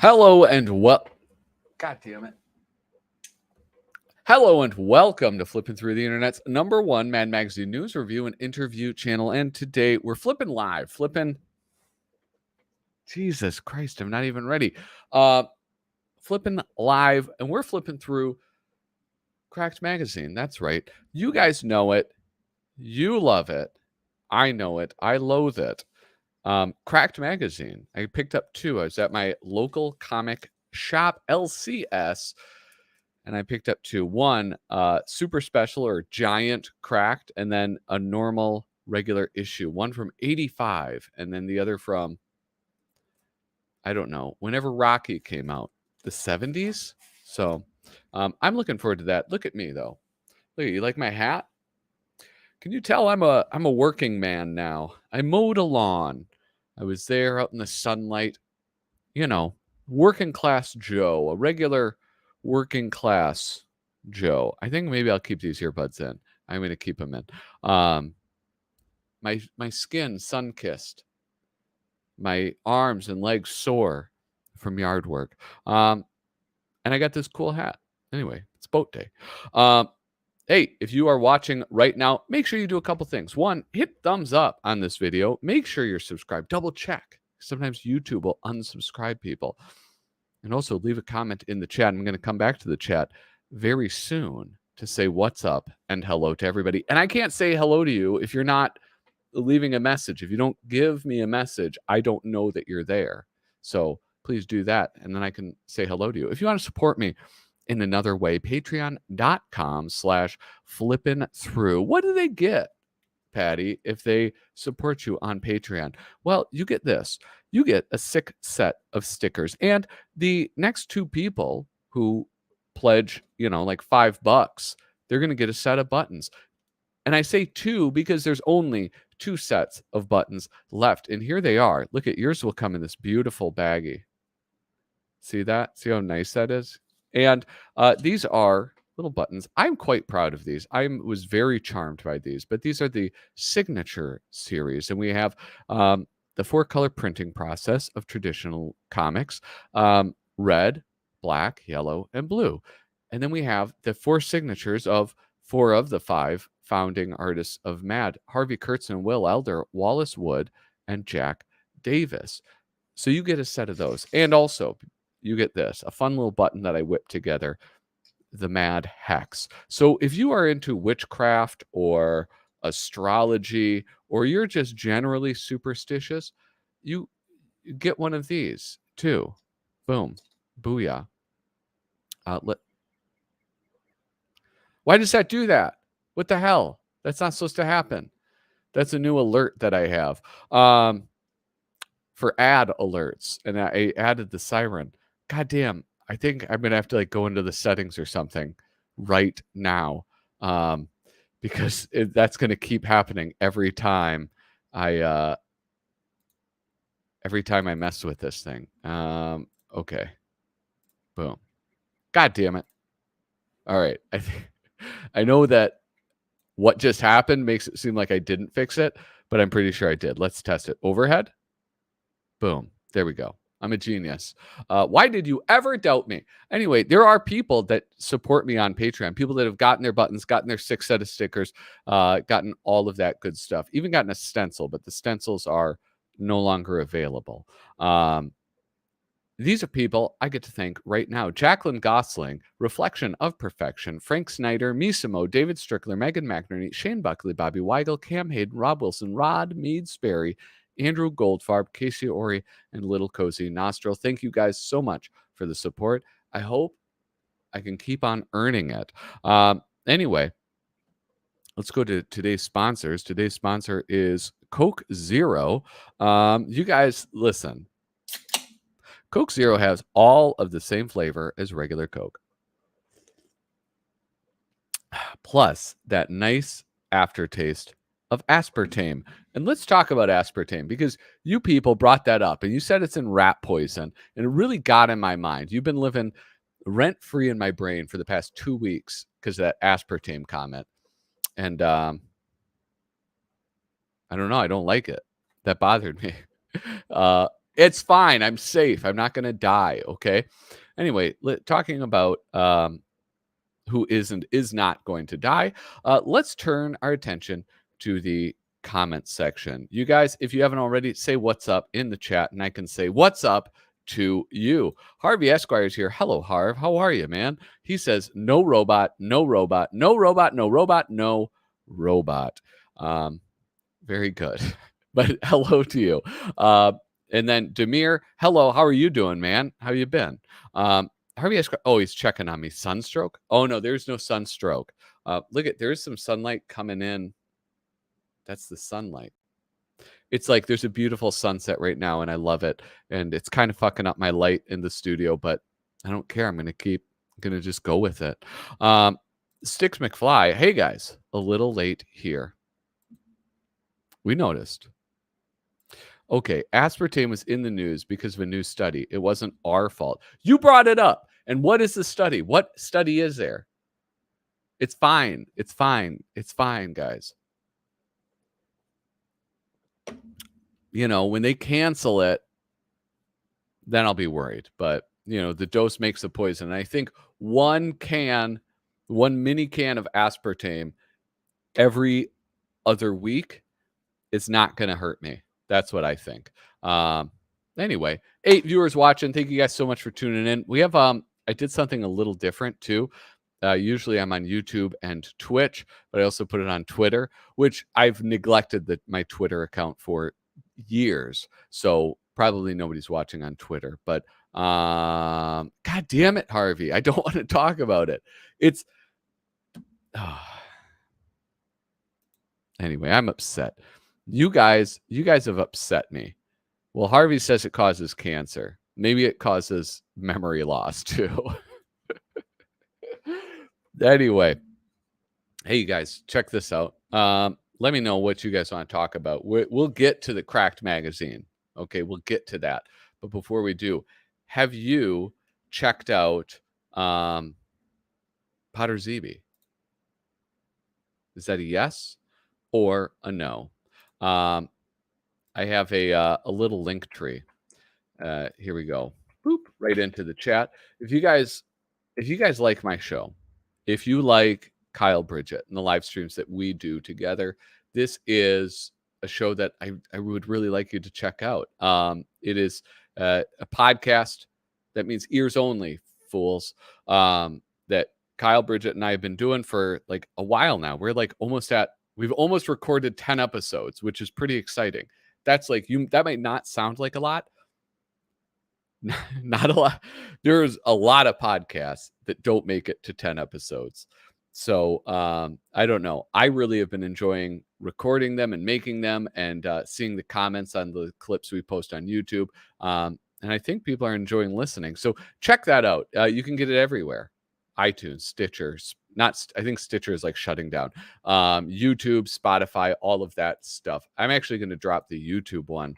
Hello and God damn it. Hello and welcome to Flipping Through the Internet's #1 Mad Magazine news review and interview channel. And today we're flipping live. Jesus Christ, I'm not even ready. Flipping live, and we're flipping through Cracked Magazine. That's right. You guys know it. You love it. I know it. I loathe it. Cracked Magazine. I picked up two. I was at my local comic shop, LCS, and I picked up two. One, super special or giant cracked, and then a normal regular issue. One from 85, and then the other from, I don't know, whenever Rocky came out, the 70s. So I'm looking forward to that. Look at me, though. Look at you. Like my hat? Can you tell I'm a working man now? I mowed a lawn. I was there out in the sunlight. You know, working class Joe, a regular working class Joe. I think maybe I'll keep these earbuds in. I'm going to keep them in. My skin sun-kissed. My arms and legs sore from yard work. And I got this cool hat. Anyway, it's boat day. Hey, if you are watching right now, make sure you do a couple things. One, hit thumbs up on this video. Make sure you're subscribed. Double check. Sometimes YouTube will unsubscribe people. And also leave a comment in the chat. I'm going to come back to the chat very soon to say what's up and hello to everybody. And I can't say hello to you if you're not leaving a message. If you don't give me a message, I don't know that you're there. So please do that, and then I can say hello to you. If you want to support me in another way, patreon.com/flippinthrough. What do they get, Patty, if they support you on Patreon? Well, you get this. You get a sick set of stickers. And the next two people who pledge, like $5, they're going to get a set of buttons. And I say two because there's only two sets of buttons left. And here they are. Look at yours will come in this beautiful baggie. See that? See how nice that is? And these are little buttons. I'm quite proud of these. I was very charmed by these, but these are the signature series. And we have the 4-color printing process of traditional comics, red, black, yellow, and blue. And then we have the 4 signatures of 4 of the 5 founding artists of MAD: Harvey Kurtzman, Will Elder, Wallace Wood, and Jack Davis. So you get a set of those. And also, you get this, a fun little button that I whipped together, the Mad Hex. So if you are into witchcraft or astrology, or you're just generally superstitious, you get one of these too. Boom. Booyah. Why does that do that? What the hell? That's not supposed to happen. That's a new alert that I have for ad alerts. And I added the siren. God damn. I think I'm going to have to go into the settings or something right now, because that's going to keep happening every time I mess with this thing. Okay. Boom. God damn it. All right. I know that what just happened makes it seem like I didn't fix it, but I'm pretty sure I did. Let's test it. Overhead. Boom. There we go. I'm a genius. Why did you ever doubt me? Anyway, there are people that support me on Patreon, people that have gotten their buttons, gotten their 6 set of stickers, gotten all of that good stuff, even gotten a stencil, but the stencils are no longer available. These are people I get to thank right now: Jacqueline Gosling, Reflection of Perfection, Frank Snyder, Misimo, David Strickler, Megan McNerney, Shane Buckley, Bobby Weigel, Cam Hayden, Rob Wilson, Rod Mead Sperry, Andrew Goldfarb, Casey Ori, and Little Cozy Nostril. Thank you guys so much for the support. I hope I can keep on earning it. Anyway, let's go to today's sponsors. Today's sponsor is Coke Zero. You guys, listen. Coke Zero has all of the same flavor as regular Coke, plus that nice aftertaste of aspartame. And let's talk about aspartame, because you people brought that up and you said it's in rat poison, and it really got in my mind. You've been living rent-free in my brain for the past 2 weeks because of that aspartame comment. And I don't know, I don't like it. That bothered me. It's fine. I'm safe. I'm not going to die. Okay. Anyway, talking about who is not going to die, let's turn our attention to the comment section. You guys, if you haven't already, say what's up in the chat, and I can say what's up to you. Harvey Esquire's here. Hello, Harv. How are you, man? He says, no robot, no robot, no robot, no robot, no robot. Very good. But hello to you. And then Demir, hello. How are you doing, man? How you been? Harvey Esquire. Oh, he's checking on me. Sunstroke? Oh no, there's no sunstroke. Look at, there's some sunlight coming in. That's the sunlight. It's like there's a beautiful sunset right now, and I love it. And it's kind of fucking up my light in the studio, but I don't care. I'm gonna just go with it. Sticks McFly. Hey guys, a little late here. We noticed. Okay, aspartame was in the news because of a new study. It wasn't our fault. You brought it up. And what is the study? What study is there? It's fine. It's fine. It's fine, guys. You know, when they cancel it, then I'll be worried. But, you know, the dose makes the poison. And I think one mini can of aspartame every other week is not going to hurt me. That's what I think. Anyway, 8 viewers watching. Thank you guys so much for tuning in. We have I did something a little different too. Usually I'm on YouTube and Twitch, but I also put it on Twitter, which I've neglected my Twitter account for years. So probably nobody's watching on Twitter. But God damn it, Harvey. I don't want to talk about it. It's anyway, I'm upset. You guys have upset me. Well, Harvey says it causes cancer. Maybe it causes memory loss too. Anyway, hey, you guys, check this out. Let me know what you guys want to talk about. We'll get to the Cracked magazine. Okay, we'll get to that. But before we do, have you checked out Potter Zeeby? Is that a yes or a no? I have a little link tree. Here we go. Boop, right into the chat. If you guys like my show, if you like Kyle Bridget and the live streams that we do together, this is a show that I would really like you to check out. It is a podcast that means ears only, fools. That Kyle Bridget and I have been doing for like a while now. We've almost recorded 10 episodes, which is pretty exciting. That's like that might not sound like a lot. Not a lot. There's a lot of podcasts that don't make it to 10 episodes. So I don't know. I really have been enjoying recording them and making them and seeing the comments on the clips we post on YouTube. And I think people are enjoying listening. So check that out. You can get it everywhere. iTunes, Stitcher, I think Stitcher is like shutting down. YouTube, Spotify, all of that stuff. I'm actually going to drop the YouTube one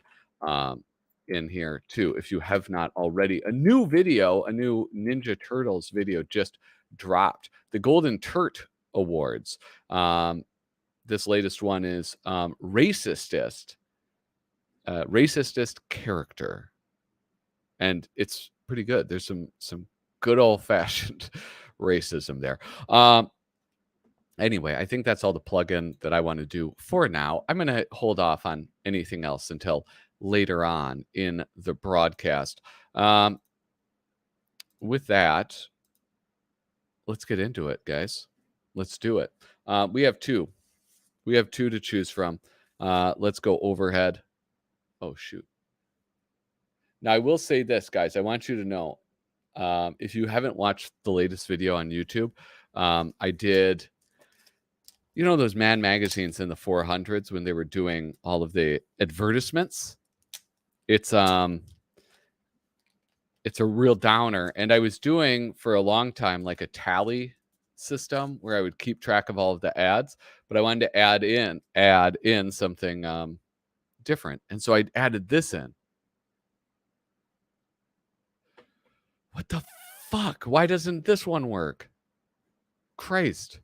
in here too, if you have not already. A new Ninja Turtles video just dropped. The Golden Turt Awards. This latest one is racistest character, and it's pretty good. There's some good old-fashioned racism there. Anyway, I think that's all the plug-in that I want to do for now. I'm going to hold off on anything else until later on in the broadcast. With that, let's get into it, guys. Let's do it. We have two to choose from. Let's go overhead. Oh, shoot. Now, I will say this, guys. I want you to know, if you haven't watched the latest video on YouTube, I did, you know, those Man magazines in the 400s when they were doing all of the advertisements. It's a real downer. And I was doing for a long time like a tally system where I would keep track of all of the ads, but I wanted to add in something different. And so I added this in. What the fuck? Why doesn't this one work? Christ.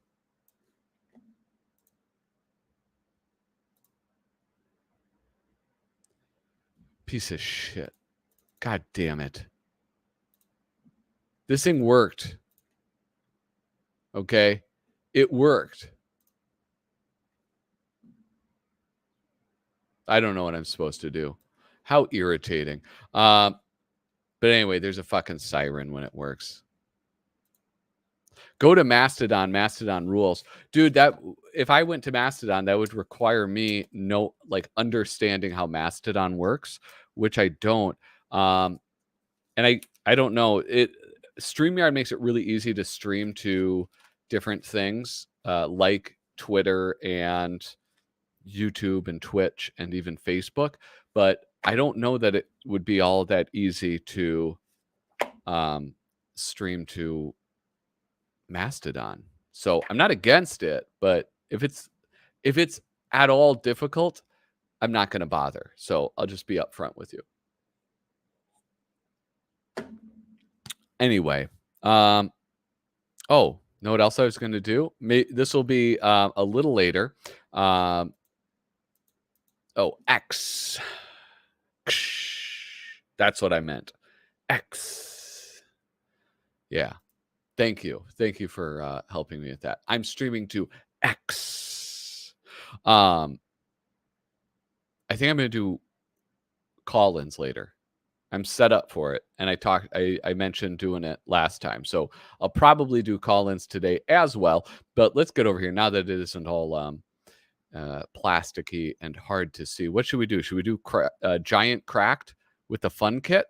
Piece of shit. God damn it. This thing worked. Okay? It worked. I don't know what I'm supposed to do. How irritating. But anyway, there's a fucking siren when it works. Go to Mastodon. Mastodon rules. Dude, that if I went to Mastodon, that would require me understanding how Mastodon works, which I don't. And I don't know. StreamYard makes it really easy to stream to different things, like Twitter and YouTube and Twitch and even Facebook, but I don't know that it would be all that easy to stream to Mastodon. So I'm not against it, but if it's at all difficult, I'm not going to bother. So I'll just be upfront with you. Anyway, know what else I was going to do? This will be a little later. X. That's what I meant. X. Yeah. Thank you. Thank you for helping me with that. I'm streaming to X. I think I'm going to do call-ins later. I'm set up for it. And I mentioned doing it last time. So I'll probably do call-ins today as well. But let's get over here now that it isn't all plasticky and hard to see. What should we do? Should we do Giant Cracked with the fun kit?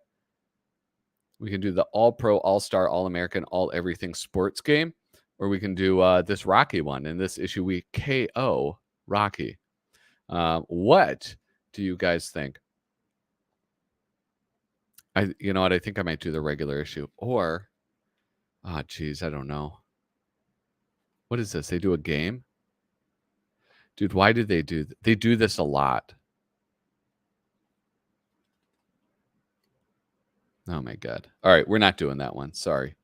We can do the All-Pro, All-Star, All-American, All-Everything sports game. Or we can do this Rocky one. In this issue, we KO Rocky. What do you guys think? You know what? I think I might do the regular issue. Or, I don't know. What is this? They do a game? Dude, why do they do they do this a lot? Oh my God. All right, we're not doing that one. Sorry.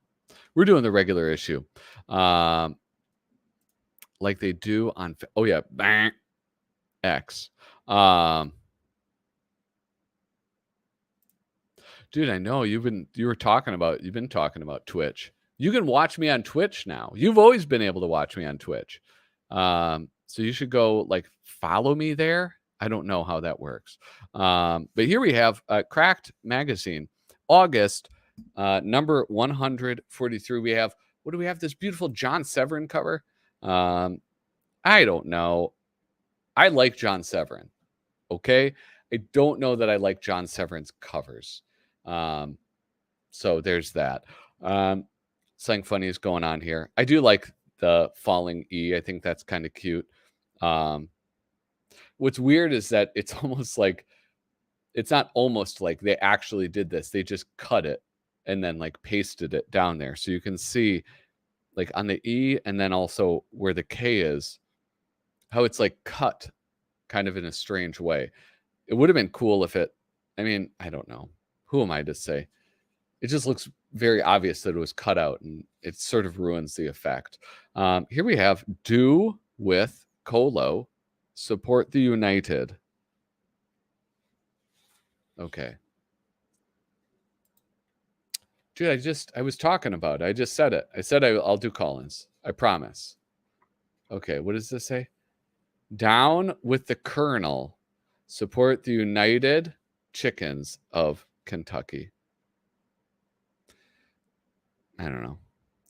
We're doing the regular issue. Like they do on X. Dude, I know you've been talking about Twitch. You can watch me on Twitch now. You've always been able to watch me on Twitch. So you should go follow me there. I don't know how that works. But here we have Cracked Magazine, August, number 143. We have, what do we have? This beautiful John Severin cover. I don't know. I like John Severin. Okay. I don't know that I like John Severin's covers. So there's that. Something funny is going on here. I do like the falling E. I think that's kind of cute. What's weird is that it's almost like, it's not almost like they actually did this. They just cut it and then pasted it down there. So you can see on the E and then also where the K is, how it's cut kind of in a strange way. It would have been cool if I don't know. Who am I to say? It just looks very obvious that it was cut out, and it sort of ruins the effect. Here we have Do with Colo, Support the United. Okay. Dude, I was talking about it. I just said it. I said I'll do call-ins. I promise. Okay, what does this say? Down with the Colonel, Support the United Chickens of Kentucky. I don't know.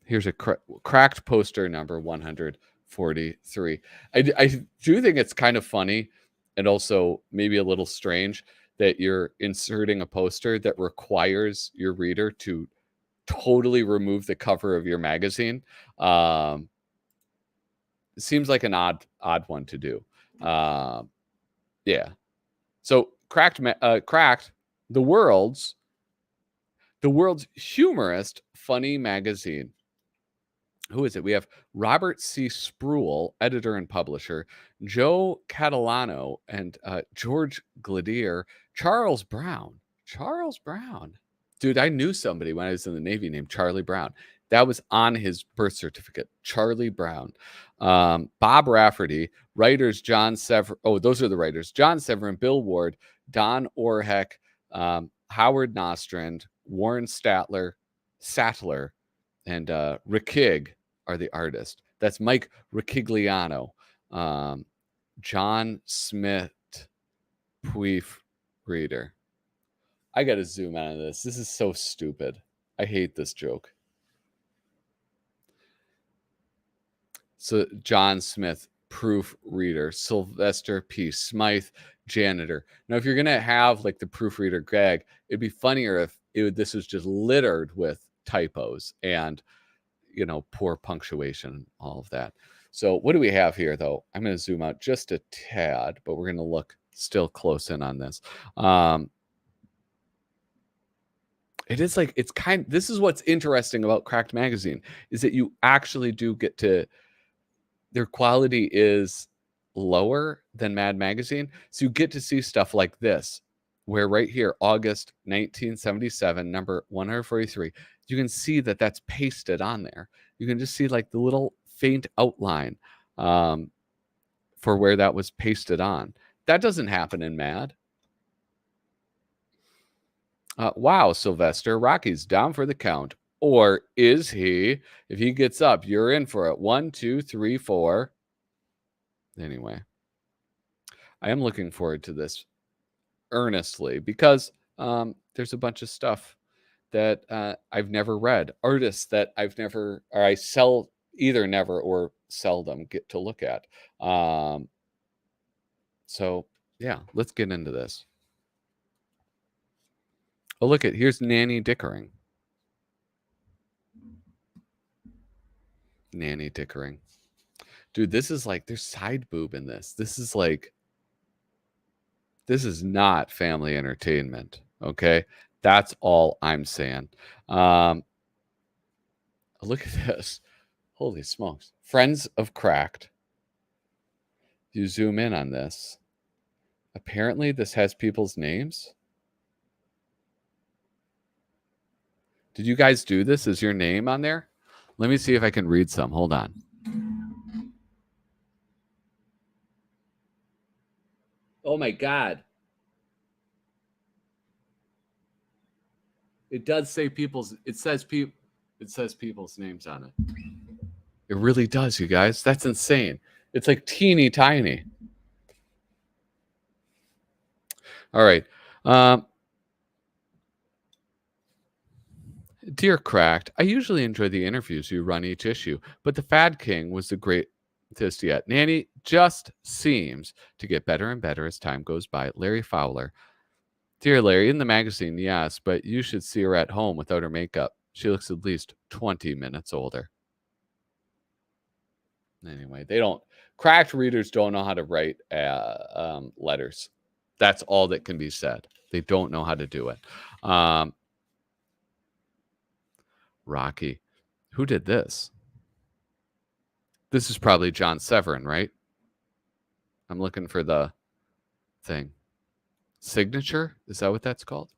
Here's a cracked poster number 143. I do think it's kind of funny and also maybe a little strange that you're inserting a poster that requires your reader to totally remove the cover of your magazine. It seems like an odd one to do. Yeah. So Cracked, the world's humorous, funny magazine. Who is it? We have Robert C. Spruill, editor and publisher, Joe Catalano, and George Gladier, Charles Brown. Dude, I knew somebody when I was in the Navy named Charlie Brown. That was on his birth certificate, Charlie Brown. Bob Rafferty, writers John Severin. Oh, those are the writers. John Severin, Bill Ward, Don Orheck, Howard Nostrand, Warren Sattler, and Rickig are the artists. That's Mike Riccigliano, John Smith, Puif Reader. I got to zoom out of this. This is so stupid. I hate this joke. So John Smith, proofreader. Sylvester P. Smythe, janitor. Now, if you're going to have like the proofreader Greg, it'd be funnier if this was just littered with typos and, poor punctuation, all of that. So what do we have here, though? I'm going to zoom out just a tad, but we're going to look still close in on this. It is like, this is what's interesting about Cracked Magazine, is that you actually do get to, their quality is lower than Mad Magazine. So you get to see stuff like this, where right here, August 1977, number 143, you can see that that's pasted on there. You can just see like the little faint outline for where that was pasted on. That doesn't happen in Mad. Wow, Sylvester, Rocky's down for the count. Or is he? If he gets up, you're in for it. 1, 2, 3, 4. Anyway, I am looking forward to this earnestly because there's a bunch of stuff that I've never read. Artists that I either never or seldom get to look at. So, yeah, let's get into this. Oh, look here's Nanny Dickering. Nanny Dickering. Dude, this is like, there's side boob in this. This is not family entertainment, okay? That's all I'm saying. Look at this. Holy smokes. Friends of Cracked. You zoom in on this. Apparently, this has people's names. Did you guys do this? Is your name on there? Let me see if I can read some. Hold on. Oh my God. It does say it says people's names on it. It really does, you guys. That's insane. It's like teeny tiny. All right. Dear Cracked, I usually enjoy the interviews you run each issue, but the Fad King was the greatest yet. Nanny just seems to get better and better as time goes by. Larry Fowler. Dear Larry, in the magazine, yes, but you should see her at home without her makeup. She looks at least 20 minutes older. Anyway, Cracked readers don't know how to write letters. That's all that can be said. They don't know how to do it. Rocky. Who did this? This is probably John Severin, right? I'm looking for the thing. Signature? Is that what that's called?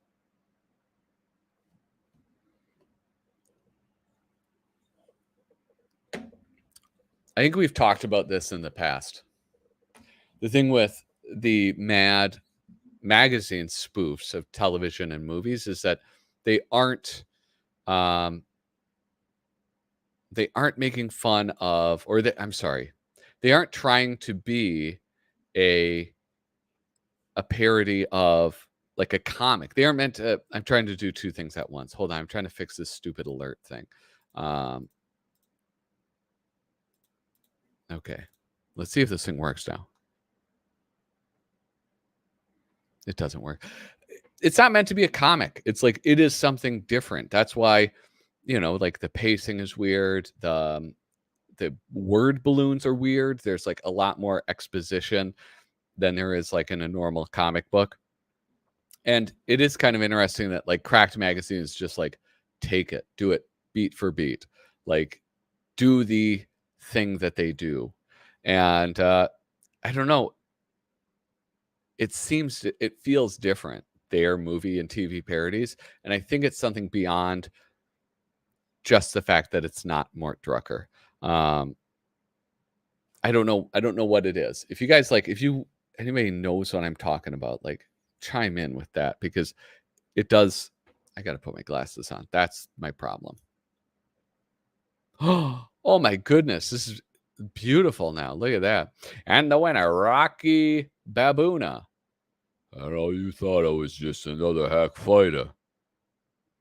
I think we've talked about this in the past. The thing with the Mad Magazine spoofs of television and movies is that they aren't making fun of, they aren't trying to be a parody of like a comic. They aren't meant to. I'm trying to do two things at once. Hold on, I'm trying to fix this stupid alert thing. Okay, let's see if this thing works now. It doesn't work. It's not meant to be a comic. It's like, it is something different. That's why, like the pacing is weird. The word balloons are weird. There's like a lot more exposition than there is like in a normal comic book. And it is kind of interesting that like Cracked Magazine is just like, take it, do it beat for beat, like do the thing that they do. And I don't know. It feels different, their movie and TV parodies. And I think it's something beyond just the fact that it's not Mort Drucker. I don't know what it is. If you guys anybody knows what I'm talking about, like chime in with that, because It does. I got to put my glasses on. That's my problem. Oh my goodness. This is beautiful now. Look at that. And the winner, Rocky Baboona. I know you thought I was just another hack fighter.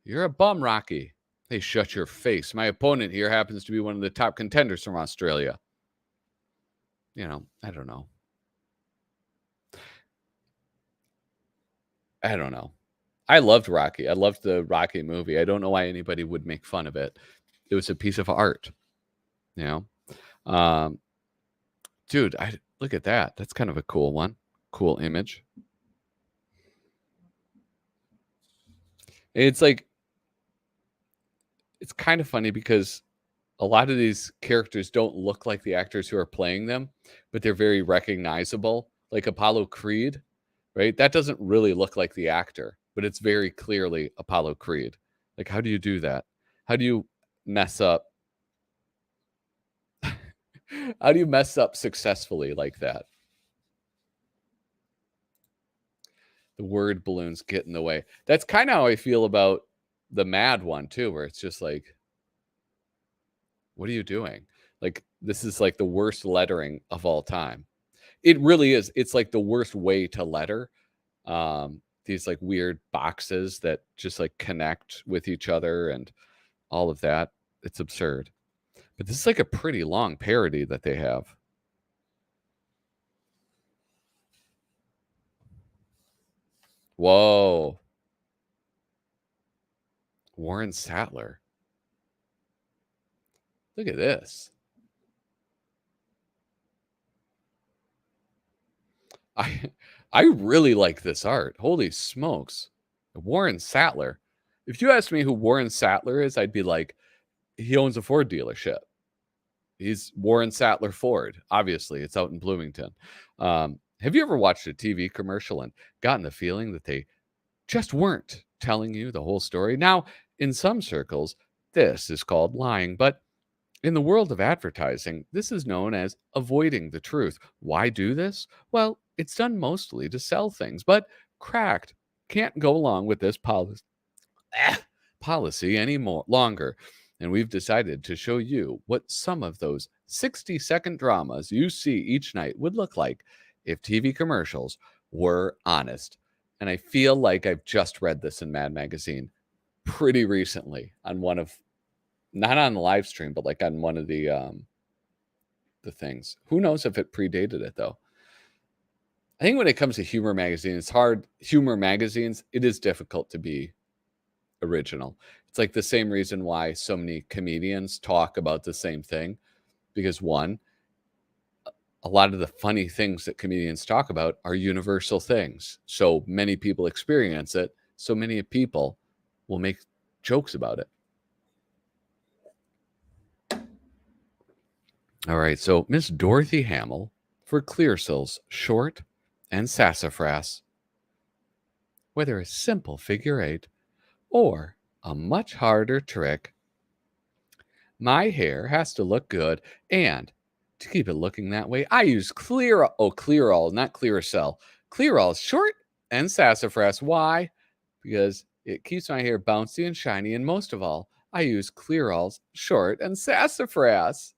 You're a bum, Rocky. Hey, shut your face. My opponent here happens to be one of the top contenders from Australia. You know, I don't know. I don't know. I loved Rocky. I loved the Rocky movie. I don't know why anybody would make fun of it. It was a piece of art, you know. Dude, look at that. That's kind of a cool one. Cool image. It's like, it's kind of funny because a lot of these characters don't look like the actors who are playing them, but they're very recognizable. Like Apollo Creed, right? That doesn't really look like the actor, but it's very clearly Apollo Creed. Like, how do you do that? How do you mess up? How do you mess up successfully like that? The word balloons get in the way. That's kind of how I feel about the Mad one too, where it's just like, what are you doing? Like, this is like the worst lettering of all time. It really is. It's like the worst way to letter. These like weird boxes that just like connect with each other and all of that. It's absurd. But this is like a pretty long parody that they have. Whoa. Warren Sattler. Look at this. I really like this art. Holy smokes. Warren Sattler. If you asked me who Warren Sattler is, I'd be like, he owns a Ford dealership. He's Warren Sattler Ford. Obviously, it's out in Bloomington. Have you ever watched a TV commercial and gotten the feeling that they just weren't telling you the whole story? Now, in some circles, this is called lying, but in the world of advertising, this is known as avoiding the truth. Why do this? Well, it's done mostly to sell things, but Cracked can't go along with this policy any longer. And we've decided to show you what some of those 60-second dramas you see each night would look like if TV commercials were honest. And I feel like I've just read this in Mad Magazine pretty recently on one of, not on the live stream, but like on one of the things. Who knows if it predated it though? I think when it comes to humor magazines, it's hard. Humor magazines, it is difficult to be original. It's like the same reason why so many comedians talk about the same thing, because one, a lot of the funny things that comedians talk about are universal things. So many people experience it. So many people will make jokes about it. All right. So Miss Dorothy Hamill for Clearsills, short and sassafras. Whether a simple figure eight or a much harder trick, my hair has to look good, and to keep it looking that way, I use Clearall, not Clearasil. Clearall, short and sassafras. Why? Because it keeps my hair bouncy and shiny, and most of all, I use Clearall's short and sassafras.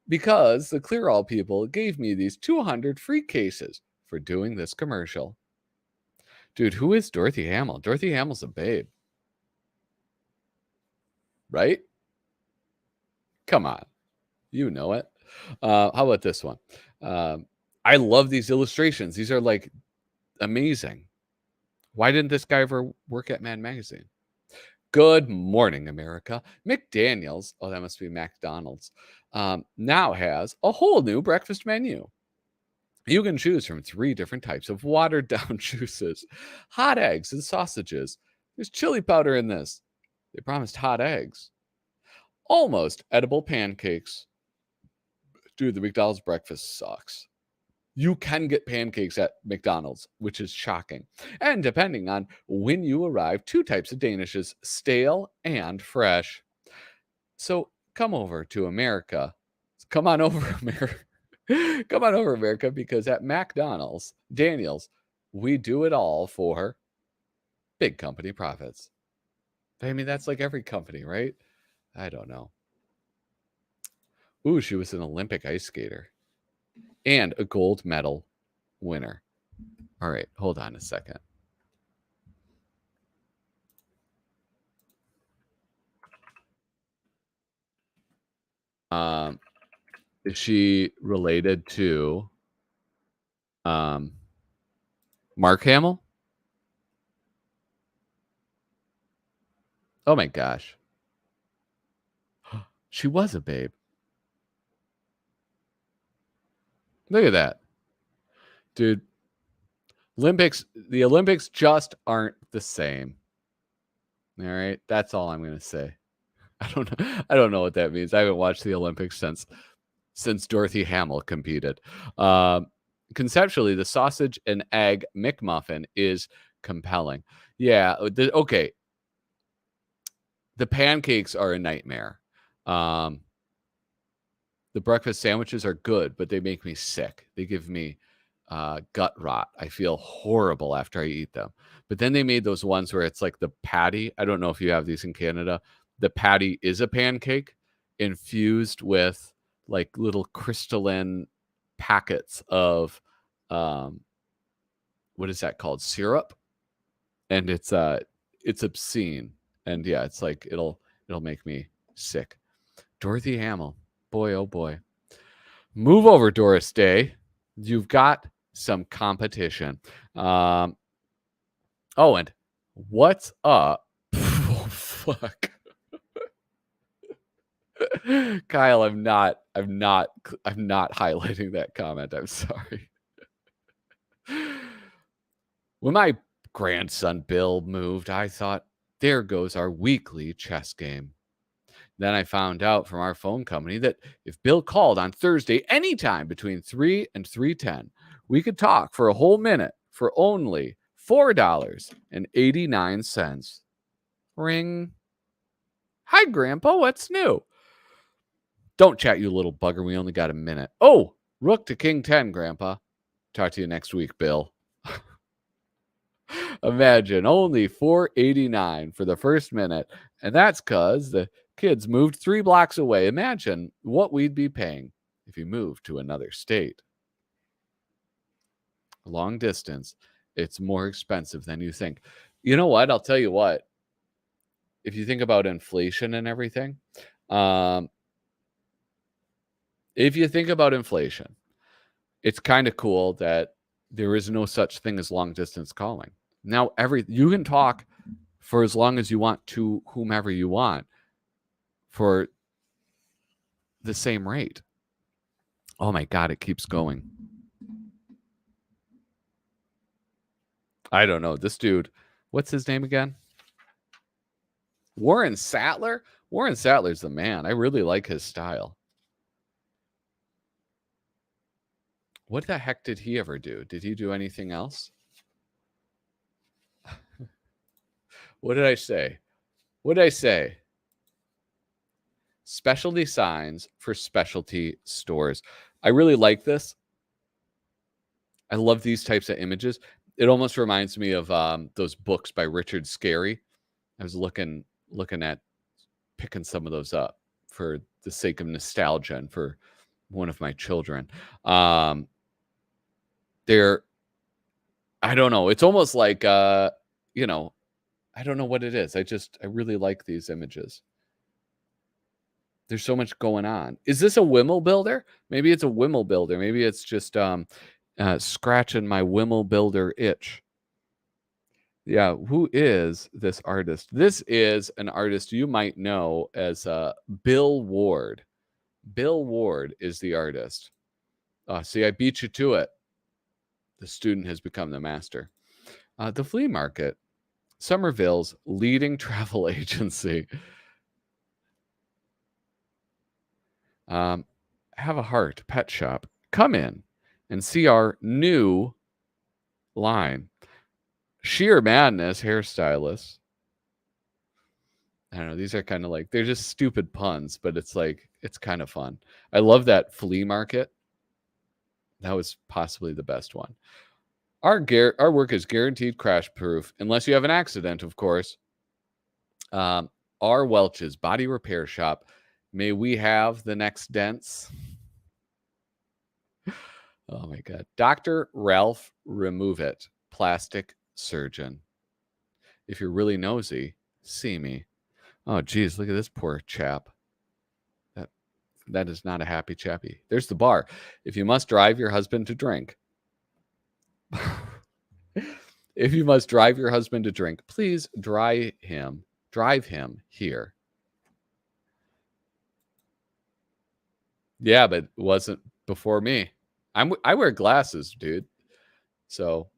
Because the Clearall people gave me these 200 free cases for doing this commercial. Dude, who is Dorothy Hamill? Dorothy Hamill's a babe. Right? Come on. You know it. How about this one? I love these illustrations. These are like amazing. Why didn't this guy ever work at Mad Magazine? Good morning, America. McDaniels, oh, that must be McDonald's, now has a whole new breakfast menu. You can choose from 3 different types of watered down juices, hot eggs and sausages. There's chili powder in this. They promised hot eggs. Almost edible pancakes. Dude, the McDonald's breakfast sucks. You can get pancakes at McDonald's, which is shocking. And depending on when you arrive, 2 types of Danishes, stale and fresh. So come over to America. Come on over, America. Come on over, America, because at McDonald's, Daniels, we do it all for Big company profits. I mean, that's like every company, right? I don't know. Ooh, she was an Olympic ice skater and a gold medal winner. All right, hold on a second. Is she related to Mark Hamill? Oh my gosh. She was a babe. Look at that. Dude, the Olympics just aren't the same. All right, that's all I'm going to say. I don't know what that means. I haven't watched the Olympics since Dorothy Hamill competed. Conceptually, the sausage and egg McMuffin is compelling. Yeah, okay. The pancakes are a nightmare. The breakfast sandwiches are good, but they make me sick. They give me gut rot. I feel horrible after I eat them. But then they made those ones where it's like the patty. I don't know if you have these in Canada. The patty is a pancake infused with like little crystalline packets of what is that called? Syrup. And it's obscene. And yeah, it's like it'll make me sick. Dorothy Hamill. Boy, oh boy. Move over, Doris Day. You've got some competition. Oh, and what's up? Oh, fuck. Kyle, I'm not highlighting that comment. I'm sorry. When my grandson Bill moved, I thought, there goes our weekly chess game. Then I found out from our phone company that if Bill called on Thursday anytime between 3 and 3:10, we could talk for a whole minute for only $4.89. Ring. Hi, Grandpa. What's new? Don't chat, you little bugger. We only got a minute. Oh, rook to king 10, Grandpa. Talk to you next week, Bill. Imagine only $4.89 for the first minute. And that's because the kids moved 3 blocks away. Imagine what we'd be paying if you moved to another state. Long distance, it's more expensive than you think. You know what? I'll tell you what. If you think about inflation and everything, it's kind of cool that there is no such thing as long distance calling. Now, you can talk for as long as you want to whomever you want for the same rate. Oh my God, it keeps going. I don't know. This dude, what's his name again? Warren Sattler? Warren Sattler's the man. I really like his style. What the heck did he ever do? Did he do anything else? What did I say? Specialty signs for specialty stores. I really like this. I love these types of images. It almost reminds me of those books by Richard Scarry. I was looking at picking some of those up for the sake of nostalgia and for one of my children. I don't know. It's almost like I don't know what it is. I really like these images. There's so much going on. Is this a Wimmel builder? Maybe it's a Wimmel builder. Maybe it's just scratching my Wimmel builder itch. Yeah, who is this artist? This is an artist you might know as Bill Ward. Bill Ward is the artist. See, I beat you to it. The student has become the master. The flea market, Somerville's leading travel agency. Have a heart pet shop. Come in and see our new line. Sheer Madness hairstylists. I don't know. These are kind of like, they're just stupid puns, but it's like, it's kind of fun. I love that flea market. That was possibly the best one. Our work is guaranteed crash proof, unless you have an accident, of course. R. Welch's Body Repair Shop. May we have the next dents? Oh my God. Dr. Ralph Remove It, plastic surgeon. If you're really nosy, see me. Oh, geez, look at this poor chap. That is not a happy chappy. There's the bar. If you must drive your husband to drink. If you must drive your husband to drink, please drive him here. Yeah, but it wasn't before me. I wear glasses, dude. So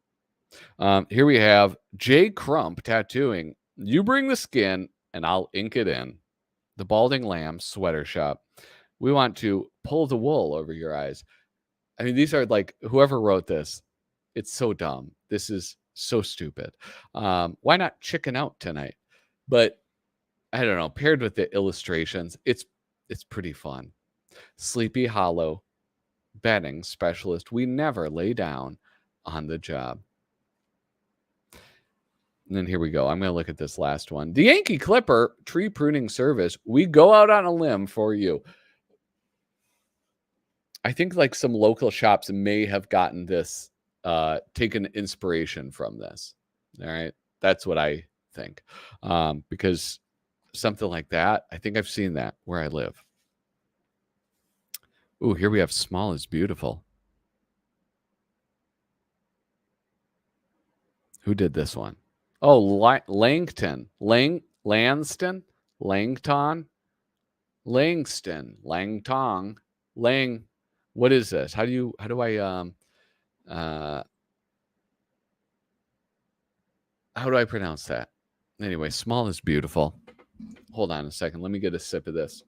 here we have J. Crump Tattooing. You bring the skin and I'll ink it in. The Balding Lamb Sweater Shop. We want to pull the wool over your eyes. I mean, these are like, whoever wrote this, it's so dumb. This is so stupid. Why not chicken out tonight? But I don't know, paired with the illustrations, it's pretty fun. Sleepy Hollow bedding specialist. We never lay down on the job. And then here we go. I'm going to look at this last one. The Yankee Clipper Tree Pruning Service. We go out on a limb for you. I think like some local shops may have gotten this, taken inspiration from this. All right. That's what I think. Because something like that, I think I've seen that where I live. Ooh, here we have Small is Beautiful. Who did this one? Oh, Langton. Langston? Langton? Langston. Langtong. Lang. What is this? How do I pronounce that? Anyway, Small is Beautiful. Hold on a second. Let me get a sip of this.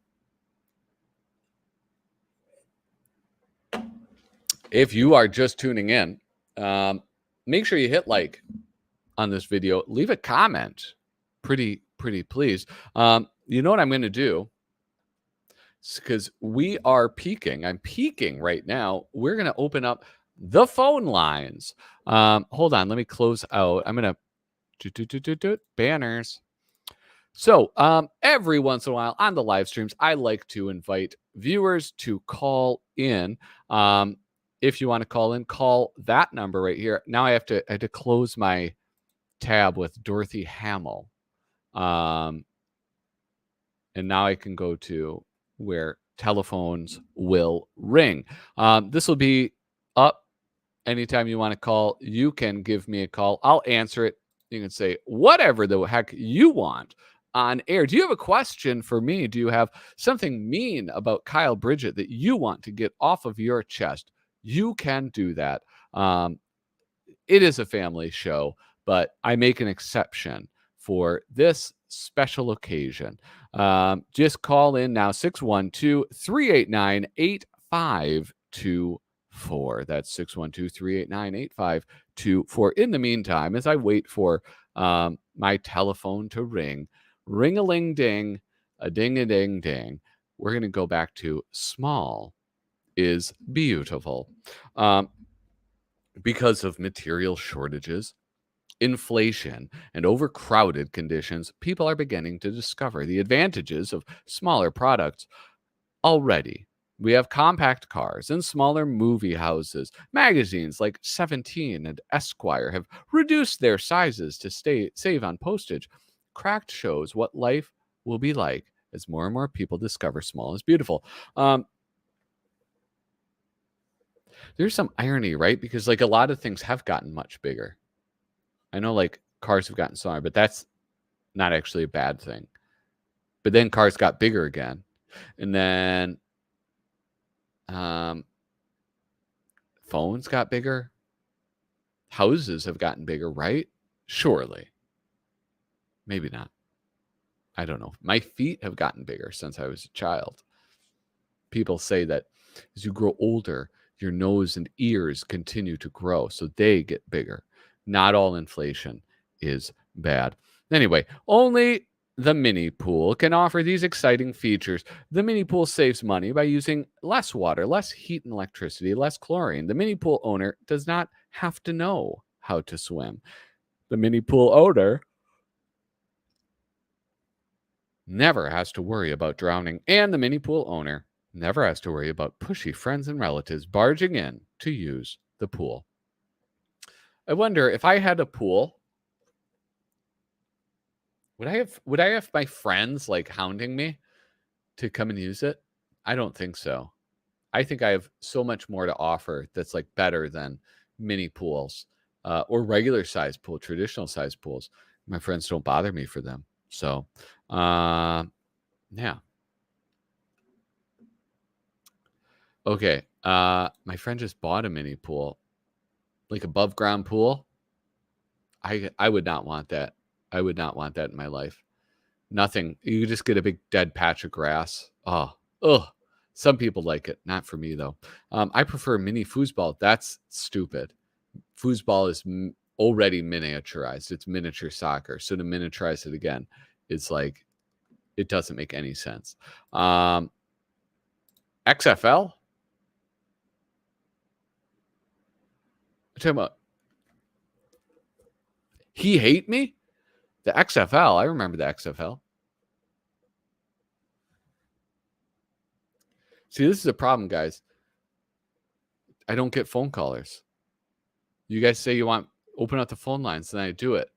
If you are just tuning in, make sure you hit like on this video. Leave a comment. Pretty please. You know what I'm going to do? Because we are peaking. I'm peaking right now. We're going to open up the phone lines. Hold on. Let me close out. I'm going to banners. So every once in a while on the live streams, I like to invite viewers to call in. If you want to call in, call that number right here. Now I had to close my tab with Dorothy Hamill. And now I can go to where telephones will ring. This will be up anytime you want to call. You can give me a call. I'll answer it. You can say whatever the heck you want on air. Do you have a question for me? Do you have something mean about Kyle Bridget that you want to get off of your chest? You can do that. It is a family show, but I make an exception for this special occasion. Just call in now, 612-389-8524. That's 612-389-8524. In the meantime, as I wait for my telephone to ring, ring-a-ling-ding, a ding-a-ding-ding, we're going to go back to Small is Beautiful. Because of material shortages, inflation, and overcrowded conditions, people are beginning to discover the advantages of smaller products. Already, we have compact cars and smaller movie houses. Magazines like 17 and Esquire have reduced their sizes to save on postage. Cracked shows what life will be like as more and more people discover small is beautiful. There's some irony, right? Because like a lot of things have gotten much bigger. I know like cars have gotten smaller, but that's not actually a bad thing. But then cars got bigger again. And then phones got bigger. Houses have gotten bigger, right? Surely. Maybe not. I don't know. My feet have gotten bigger since I was a child. People say that as you grow older, your nose and ears continue to grow, so they get bigger. Not all inflation is bad. Anyway, only the mini pool can offer these exciting features. The mini pool saves money by using less water, less heat and electricity, less chlorine. The mini pool owner does not have to know how to swim. The mini pool owner never has to worry about drowning, and the mini pool owner never has to worry about pushy friends and relatives barging in to use the pool. I wonder if I had a pool, would I have my friends like hounding me to come and use it? I don't think so. I think I have so much more to offer that's like better than mini pools or regular size pool, traditional size pools. My friends don't bother me for them. So, yeah. Okay. My friend just bought a mini pool, like above ground pool. I would not want that. I would not want that in my life. Nothing. You just get a big dead patch of grass. Oh, ugh. Some people like it. Not for me, though. I prefer mini foosball. That's stupid. Foosball is already miniaturized. It's miniature soccer. So to miniaturize it again is like, it doesn't make any sense. XFL? I'm talking about, he hate me? The XFL. I remember the XFL. See, this is a problem, guys. I don't get phone callers. You guys say you want open up the phone lines, then I do it.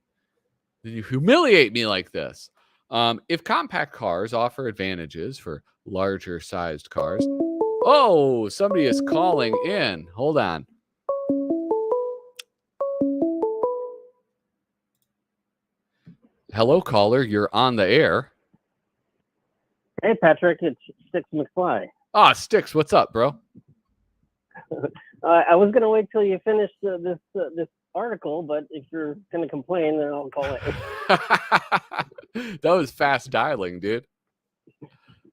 Then you humiliate me like this. If compact cars offer advantages for larger sized cars. Oh, somebody is calling in. Hold on. Hello, caller. You're on the air. Hey, Patrick. It's Sticks McFly. Ah, Sticks. What's up, bro? I was gonna wait till you finished this article, but if you're gonna complain, then I'll call it. That was fast dialing, dude.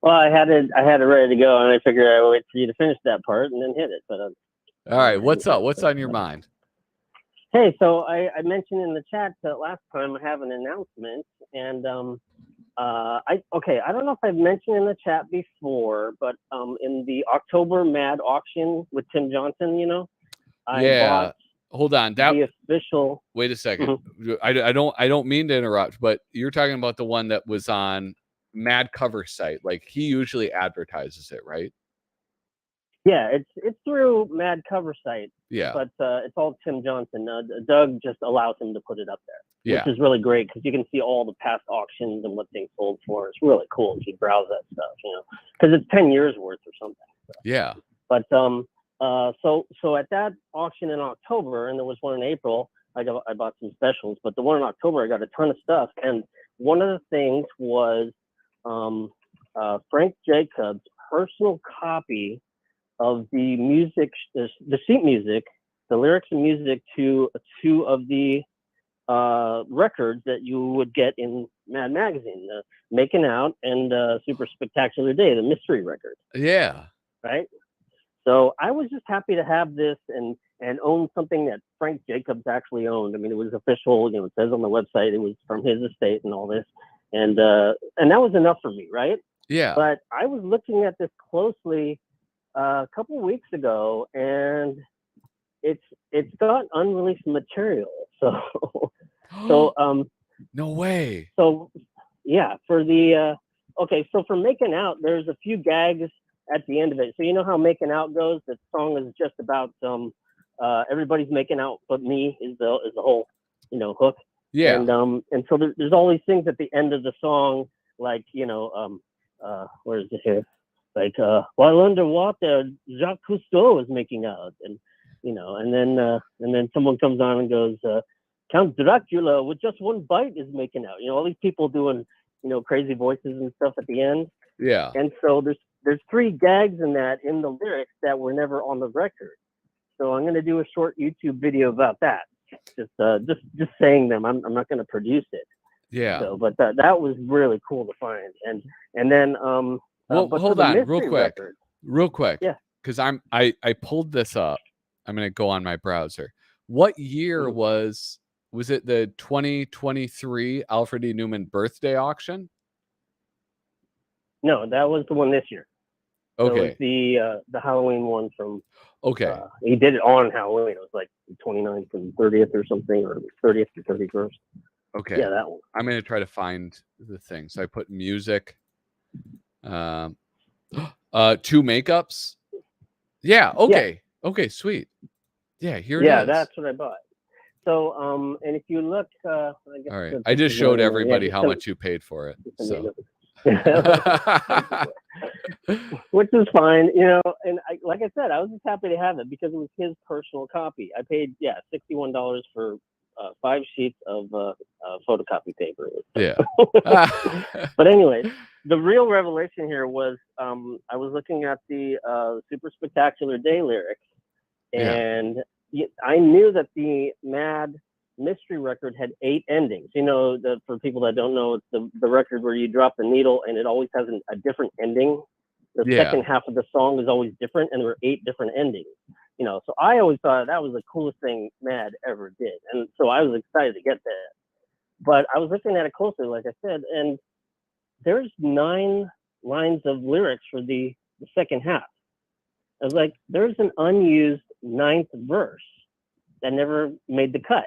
Well, I had it ready to go, and I figured I would wait for you to finish that part and then hit it. But all right, what's up? What's on your mind? Hey, so I mentioned in the chat that last time I have an announcement, and I don't know if I've mentioned in the chat before, but in the October Mad auction with Tim Johnson, I bought. Hold on. The official. Wait a second. Mm-hmm. I don't mean to interrupt, but you're talking about the one that was on Mad Cover site. Like he usually advertises it, right? Yeah, it's through Mad Cover site. Yeah. But it's all Tim Johnson. Doug just allows him to put it up there, which is really great because you can see all the past auctions and what things sold for. It's really cool if you browse that stuff, because it's 10 years worth or something. So. Yeah. But so at that auction in October, and there was one in April, I bought some specials, but the one in October, I got a ton of stuff. And one of the things was Frank Jacobs' personal copy of the music, the sheet music, the lyrics and music to two of the records that you would get in Mad Magazine, the Making Out and Super Spectacular Day, the mystery record. Yeah. Right? So I was just happy to have this and own something that Frank Jacobs actually owned. I mean, it was official. It says on the website it was from his estate and all this, and that was enough for me, right? Yeah. But I was looking at this closely a couple weeks ago, and it's got unreleased material. So no way. So yeah, for the so for Making Out, there's a few gags at the end of it. So you know how Making Out goes? The song is just about everybody's making out but me is the whole hook. Yeah. And so there's all these things at the end of the song, like where is it here? Like while underwater, Jacques Cousteau is making out, and and then someone comes on and goes, Count Dracula with just one bite is making out. All these people doing crazy voices and stuff at the end. Yeah. And so there's three gags in the lyrics that were never on the record. So I'm going to do a short YouTube video about that. Just saying them. I'm not going to produce it. Yeah. So, but that was really cool to find. And then well, hold on, real quick. Yeah. Because I pulled this up. I'm going to go on my browser. What year was it the 2023 Alfred E. Neuman birthday auction? No, that was the one this year. So Okay. it's the Halloween one from. Okay. He did it on Halloween. It was like the 29th and 30th or something, or 30th to 31st. Okay. Yeah, that one. I'm gonna try to find the thing. So I put music. 2 makeups. Yeah. Okay. Yeah. Okay. Sweet. Yeah. Here it is. Yeah, that's what I bought. So, and if you look, I guess all right. I just showed everybody how much you paid for it. So. Which is fine, you know. And like I said, I was just happy to have it because it was his personal copy. I paid $61 for 5 sheets of photocopy paper. Yeah. But anyway, the real revelation here was I was looking at the Super Spectacular Day lyrics, and I knew that the Mad Mystery record had 8 endings. You know, for people that don't know, it's the record where you drop the needle and it always has a different ending. The second half of the song is always different, and there were 8 different endings. You know, so I always thought that was the coolest thing Mad ever did, and so I was excited to get that. But I was looking at it closely, like I said, and there's 9 lines of lyrics for the second half. I was like, there's an unused 9th verse that never made the cut.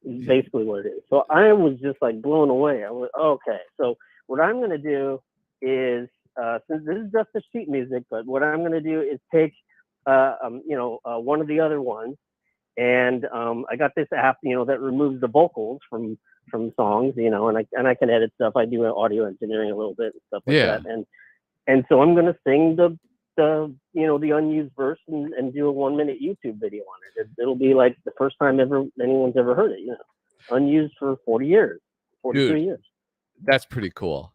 Is basically what it is. So I was just like blown away. I was okay. So what I'm going to do is, since this is just the sheet music, but what I'm going to do is take, one of the other ones, and I got this app, you know, that removes the vocals from songs, you know, and I can edit stuff. I do audio engineering a little bit and stuff like that, and so I'm going to sing the unused verse and do a 1-minute YouTube video on it. It'll be like the first time anyone's ever heard it, you know, unused for 43 years. That's pretty cool.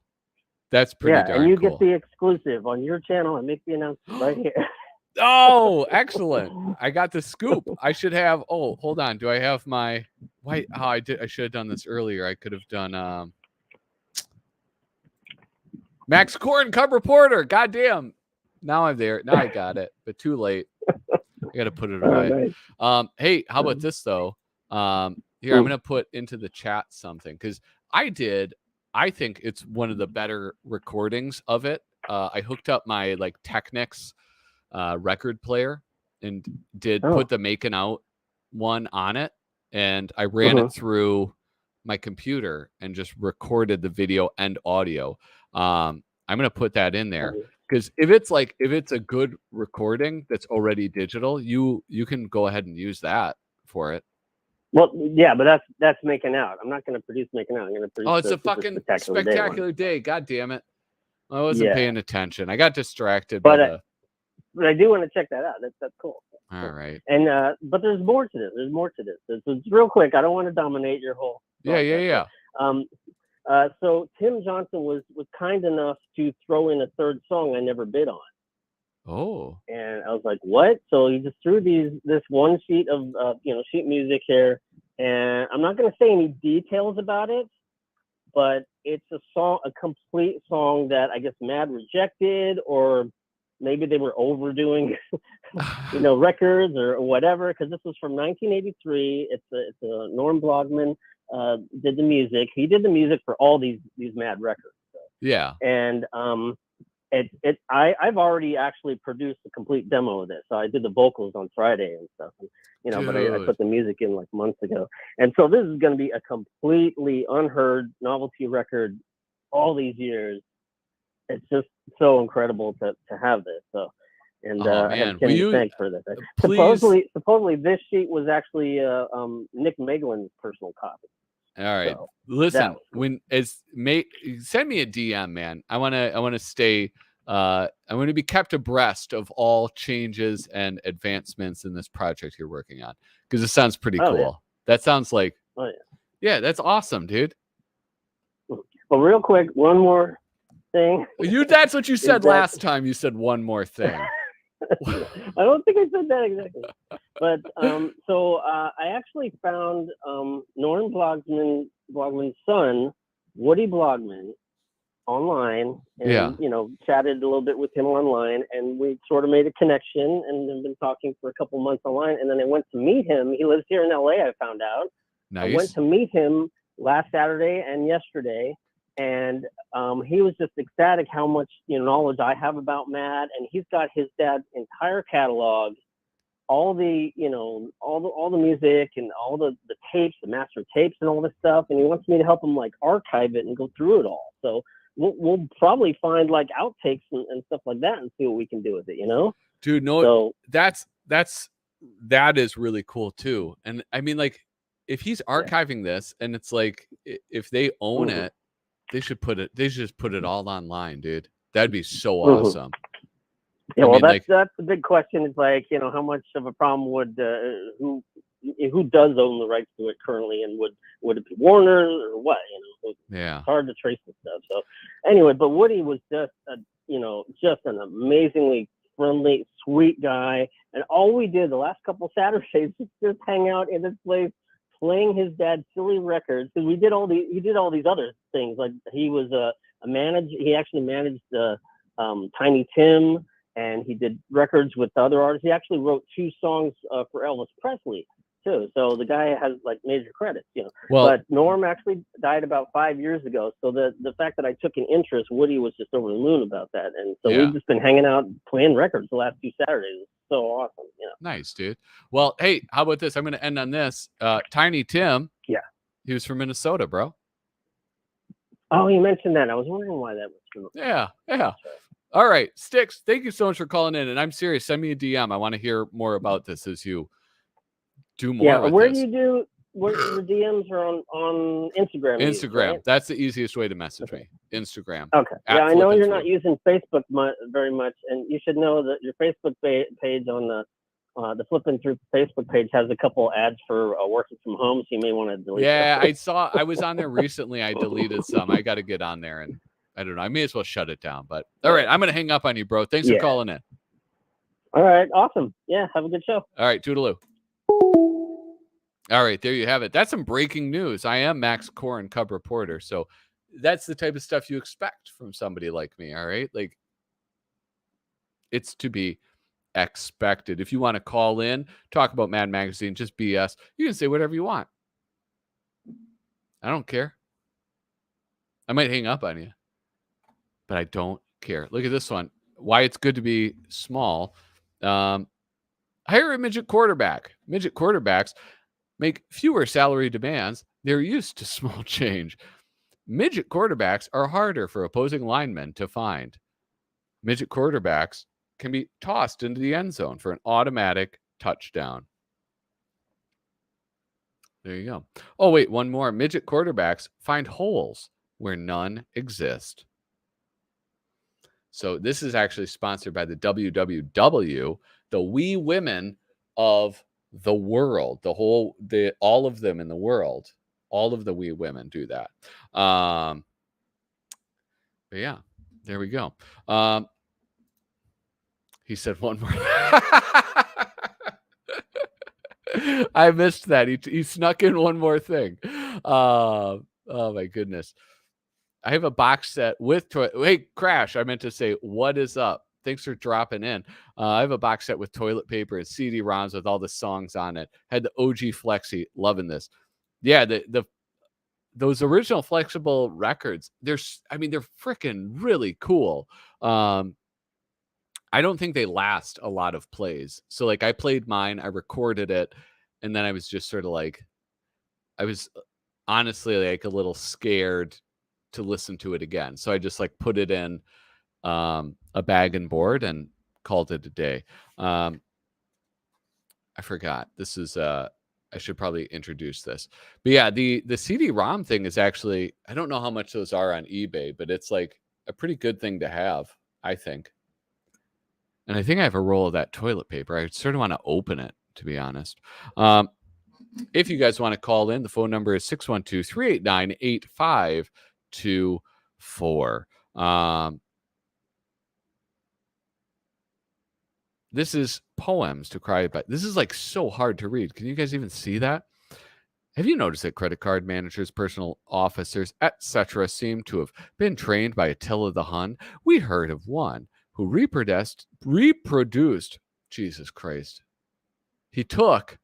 That's pretty darn cool. And you get the exclusive on your channel. I make the announcement right here. Oh, excellent. I got the scoop. I should have, hold on. Do I have my, I should have done this earlier. I could have done Max Corn, Cub Reporter. Goddamn. Now I'm there. Now I got it, but too late. I got to put it away. Nice. Hey, how about this though? Here, I'm going to put into the chat something, because I think it's one of the better recordings of it. I hooked up my Technics record player and put the Making Out one on it, and I ran it through my computer and just recorded the video and audio. I'm going to put that in there. Because if it's a good recording that's already digital, you can go ahead and use that for it. Well, yeah, but that's Making Out. I'm not going to produce Making Out. I'm going to produce. It's a fucking spectacular day. God damn it! I wasn't paying attention. I got distracted. But I do want to check that out. That's cool. All right. And but there's more to this. It's real quick. I don't want to dominate your whole. Yeah. So Tim Johnson was kind enough to throw in a third song I never bid on. Oh. And I was like, what? So he just threw this one sheet of sheet music here, and I'm not going to say any details about it, but it's a complete song that I guess Mad rejected, or maybe they were overdoing, records or whatever. Because this was from 1983. It's a Norm Blogman. Did the music. He did the music for all these Mad records. So. Yeah. And I've already actually produced a complete demo of this. So I did the vocals on Friday and stuff. And, but I put the music in like months ago. And so this is going to be a completely unheard novelty record all these years. It's just so incredible to have this. So. And I have Kenny thanks for this. Supposedly this sheet was actually Nick Meglin's personal copy. All right. So, listen, send me a DM, man. I want to stay. I want to be kept abreast of all changes and advancements in this project you're working on, because it sounds pretty cool. Yeah. That sounds like. Oh yeah, that's awesome, dude. Well, real quick, one more thing. That's what you said last time. You said one more thing. I don't think I said that exactly, but so I actually found Norm Blogman's son, Woody Blogman, online, and chatted a little bit with him online, and we sort of made a connection, and have been talking for a couple months online, and then I went to meet him. He lives here in LA. I found out. Nice. I went to meet him last Saturday and yesterday, and he was just ecstatic how much knowledge I have about Matt, and he's got his dad's entire catalog, all the all the music and all the tapes, the master tapes and all this stuff, and he wants me to help him like archive it and go through it all. So we'll probably find like outtakes and stuff like that and see what we can do with it, Dude, no, so that is really cool too. And I mean, like, if he's archiving this and it's like, if they own it, they should just put it all online, dude. That'd be so awesome. Yeah, well, that's the big question. Is like, how much of a problem would who does own the rights to it currently, and would it be Warner or what? Yeah, it's hard to trace the stuff. So anyway, but Woody was just just an amazingly friendly, sweet guy, and all we did the last couple Saturdays was just hang out in this place playing his dad's silly records, because he did all these other things. Like he was he actually managed Tiny Tim. And he did records with other artists. He actually wrote 2 songs for Elvis Presley too. So the guy has like major credits, Well, but Norm actually died about 5 years ago. So the fact that I took an interest, Woody was just over the moon about that. And so we've just been hanging out playing records the last 2 Saturdays. It's so awesome. Nice, dude. Well, hey, how about this? I'm going to end on this. Tiny Tim. Yeah. He was from Minnesota, bro. Oh, you mentioned that. I was wondering why that was true. Yeah. All right, Sticks, thank you so much for calling in. And I'm serious, send me a DM. I want to hear more about this as you do more. Yeah, where your DMs are on Instagram. Instagram, right? That's the easiest way to message me. Instagram. Okay. Yeah, I know you're not using Facebook very much, and you should know that your Facebook page on the Flippin' Through Facebook page has a couple ads for working from home, so you may want to delete. Yeah, I was on there recently. I deleted some. I got to get on there, and I don't know. I may as well shut it down. But all right, I'm going to hang up on you, bro. Thanks for calling in. All right, awesome. Yeah, have a good show. All right, toodaloo. All right, there you have it. That's some breaking news. I am Max Corin, Cub reporter, so that's the type of stuff you expect from somebody like me. All right, like it's to be expected. If you want to call in, talk about Mad Magazine, just BS, you can say whatever you want. I don't care. I might hang up on you, but I don't care. Look at this one. Why it's good to be small. Hire a midget quarterback. Midget quarterbacks make fewer salary demands. They're used to small change. Midget quarterbacks are harder for opposing linemen to find. Midget quarterbacks can be tossed into the end zone for an automatic touchdown. There you go. Oh, wait, one more. Midget quarterbacks find holes where none exist. So this is actually sponsored by the WWW, the wee women of the world, all of them in the world, all of the wee women do that. But yeah, there we go. He said one more. I missed that. He snuck in one more thing. Oh my goodness. I have a box set with hey, Crash, I meant to say, what is up? Thanks for dropping in. I have a box set with toilet paper and CD-ROMs with all the songs on it. Had the OG Flexi, loving this. Yeah, those original flexible records, they're freaking really cool. I don't think they last a lot of plays. So like I played mine, I recorded it, and then I was just sort of like, I was honestly like a little scared to listen to it again. So I just like put it in a bag and board and called it a day. I forgot. This is I should probably introduce this. But yeah, the CD-ROM thing is actually, I don't know how much those are on eBay, but it's like a pretty good thing to have, I think. And I think I have a roll of that toilet paper. I sort of want to open it, to be honest. If you guys want to call in, the phone number is 612-389-8524. This is Poems to Cry About. This is like so hard to read. Can you guys even see that? Have you noticed that credit card managers, personal officers, etc. seem to have been trained by Attila the Hun? We heard of one who reproduced, Jesus Christ. He took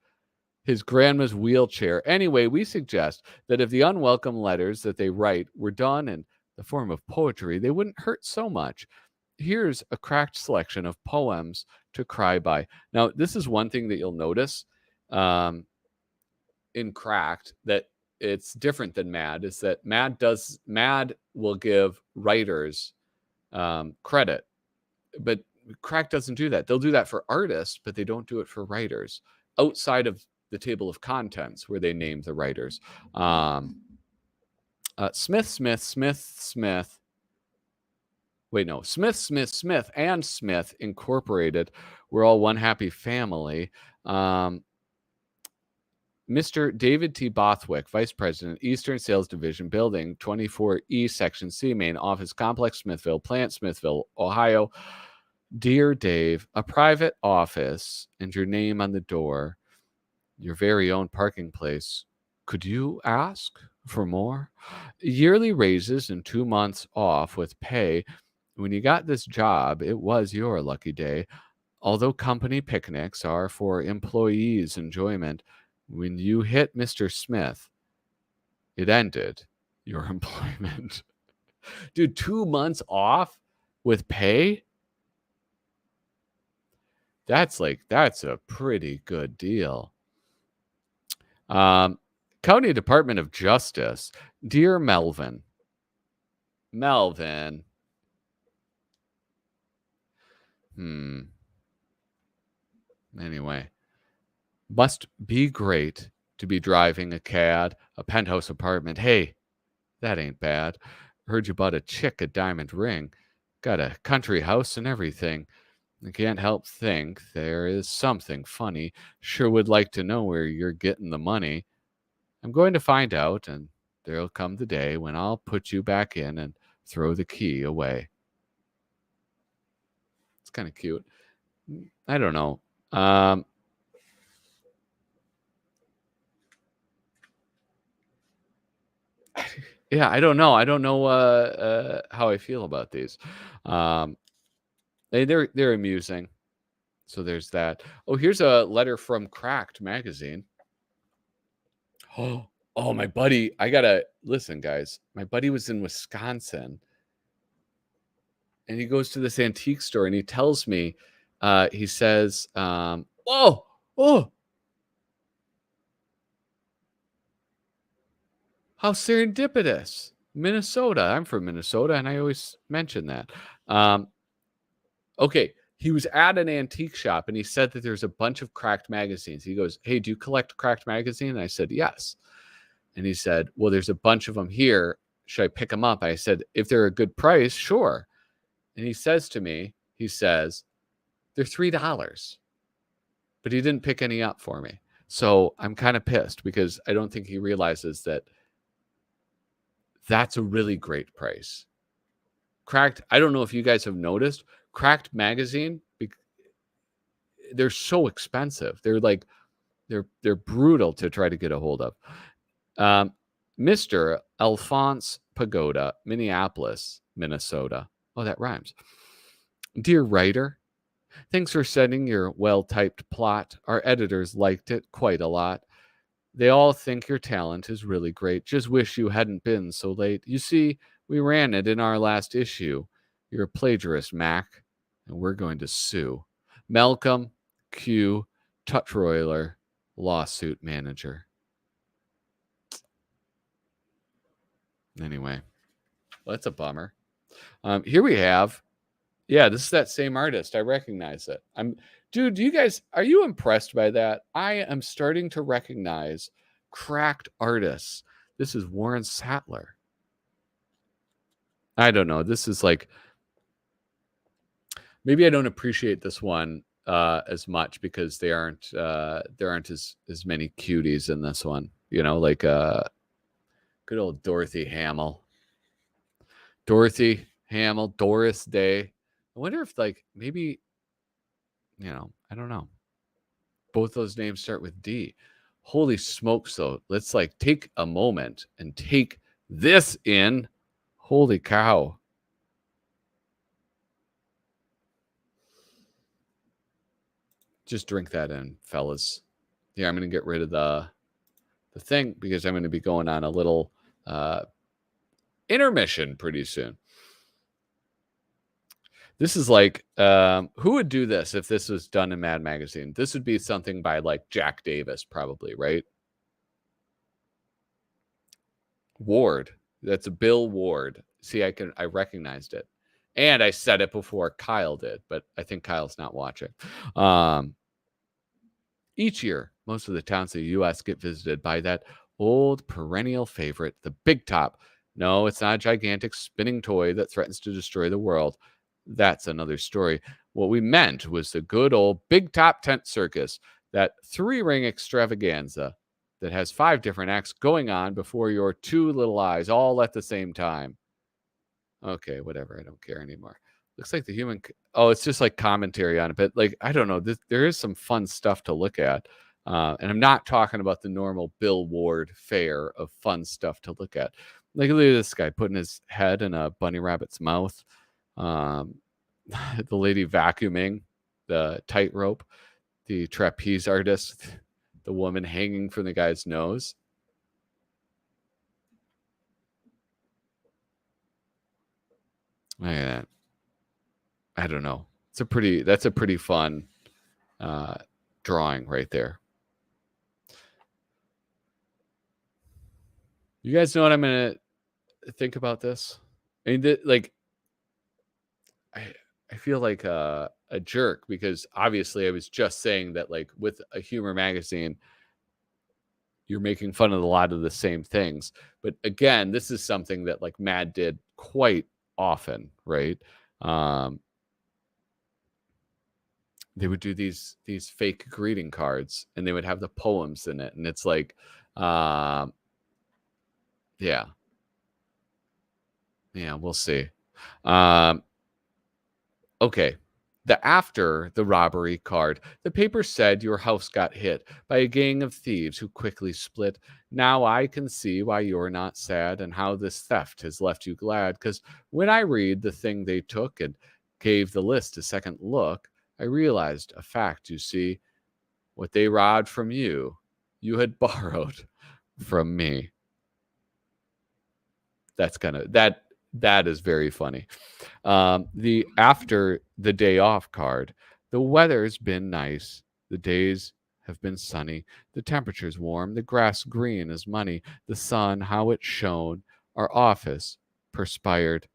his grandma's wheelchair. Anyway, we suggest that if the unwelcome letters that they write were done in the form of poetry, they wouldn't hurt so much. Here's a cracked selection of poems to cry by. Now, this is one thing that you'll notice in Cracked that it's different than Mad, is that Mad will give writers credit, but Cracked doesn't do that. They'll do that for artists, but they don't do it for writers outside of the table of contents where they name the writers. Smith, Smith, Smith, Smith. Wait, no, Smith, Smith, Smith, and Smith Incorporated. We're all one happy family. Mr. David T. Bothwick, Vice President, Eastern Sales Division, Building 24E, Section C, Main Office Complex, Smithville, Plant, Smithville, Ohio. Dear Dave, a private office and your name on the door, your very own parking place. Could you ask for more? Yearly raises and 2 months off with pay. When you got this job, it was your lucky day. Although company picnics are for employees' enjoyment, when you hit Mr. Smith, it ended your employment. Dude, 2 months off with pay? That's a pretty good deal. County Department of Justice. Dear Melvin. Anyway. Must be great to be driving a cad, a penthouse apartment. Hey, that ain't bad. Heard you bought a chick a diamond ring. Got a country house and everything. I can't help think there is something funny. Sure would like to know where you're getting the money. I'm going to find out, and there'll come the day when I'll put you back in and throw the key away. It's kind of cute. I don't know. Yeah, I don't know. I don't know how I feel about these. They're amusing. So there's that. Oh, here's a letter from Cracked magazine. Oh, my buddy. I gotta listen, guys. My buddy was in Wisconsin, and he goes to this antique store, and he tells me, he says, "Oh, how serendipitous! Minnesota. I'm from Minnesota, and I always mention that." Okay, he was at an antique shop, and he said that there's a bunch of Cracked magazines. He goes, "Hey, do you collect Cracked magazine?" And I said, "Yes." And he said, "Well, there's a bunch of them here. Should I pick them up?" I said, "If they're a good price, sure." And he says to me, "They're $3." But he didn't pick any up for me. So I'm kind of pissed because I don't think he realizes that that's a really great price. Cracked, I don't know if you guys have noticed, Cracked magazine, they're so expensive. They're brutal to try to get a hold of. Mr. Alphonse Pagoda, Minneapolis, Minnesota. Oh, that rhymes. Dear writer, thanks for sending your well-typed plot. Our editors liked it quite a lot. They all think your talent is really great. Just wish you hadn't been so late. You see, we ran it in our last issue. You're a plagiarist, Mac, and we're going to sue. Malcolm Q. Tutroiler, lawsuit manager. Anyway, well, that's a bummer. Here we have, yeah, this is that same artist. I recognize it. Dude, are you impressed by that? I am starting to recognize Cracked artists. This is Warren Sattler. I don't know. This is like, maybe I don't appreciate this one as much because there aren't as many cuties in this one. You know, like good old Dorothy Hamill. Doris Day. I wonder if maybe, I don't know. Both those names start with D. Holy smokes, though. Let's take a moment and take this in. Holy cow. Just drink that in, fellas. Yeah, I'm going to get rid of the thing because I'm going to be going on a little intermission pretty soon. This is like, who would do this if this was done in Mad Magazine? This would be something by like Jack Davis, probably, right? Ward. That's a Bill Ward. See, I recognized it. And I said it before Kyle did, but I think Kyle's not watching. Each year, most of the towns of the U.S. get visited by that old perennial favorite, the Big Top. No, it's not a gigantic spinning toy that threatens to destroy the world. That's another story. What we meant was the good old Big Top Tent Circus, that 3-ring extravaganza that has 5 different acts going on before your 2 little eyes all at the same time. Okay, whatever. I don't care anymore. Looks like the human. Oh, it's just like commentary on it, but like I don't know. There is some fun stuff to look at, and I'm not talking about the normal Bill Ward fare of fun stuff to look at. Like look at this guy putting his head in a bunny rabbit's mouth. The lady vacuuming the tightrope, the trapeze artist, the woman hanging from the guy's nose. Man, I don't know. That's a pretty fun drawing right there. You guys know what I'm gonna think about this? I mean, like, I feel like a jerk because obviously I was just saying that like with a humor magazine, you're making fun of a lot of the same things. But again, this is something that like Mad did quite often, right? They would do these fake greeting cards and they would have the poems in it. And it's like, yeah, we'll see. Okay. After the robbery card, the paper said your house got hit by a gang of thieves who quickly split. Now I can see why you're not sad and how this theft has left you glad. Because when I read the thing they took and gave the list a second look, I realized a fact, you see. What they robbed from you, you had borrowed from me. That's kind of, that is very funny. The after the day off card, the weather's been nice. The days have been sunny. The temperature's warm. The grass green as money. The sun, how it shone. Our office perspired.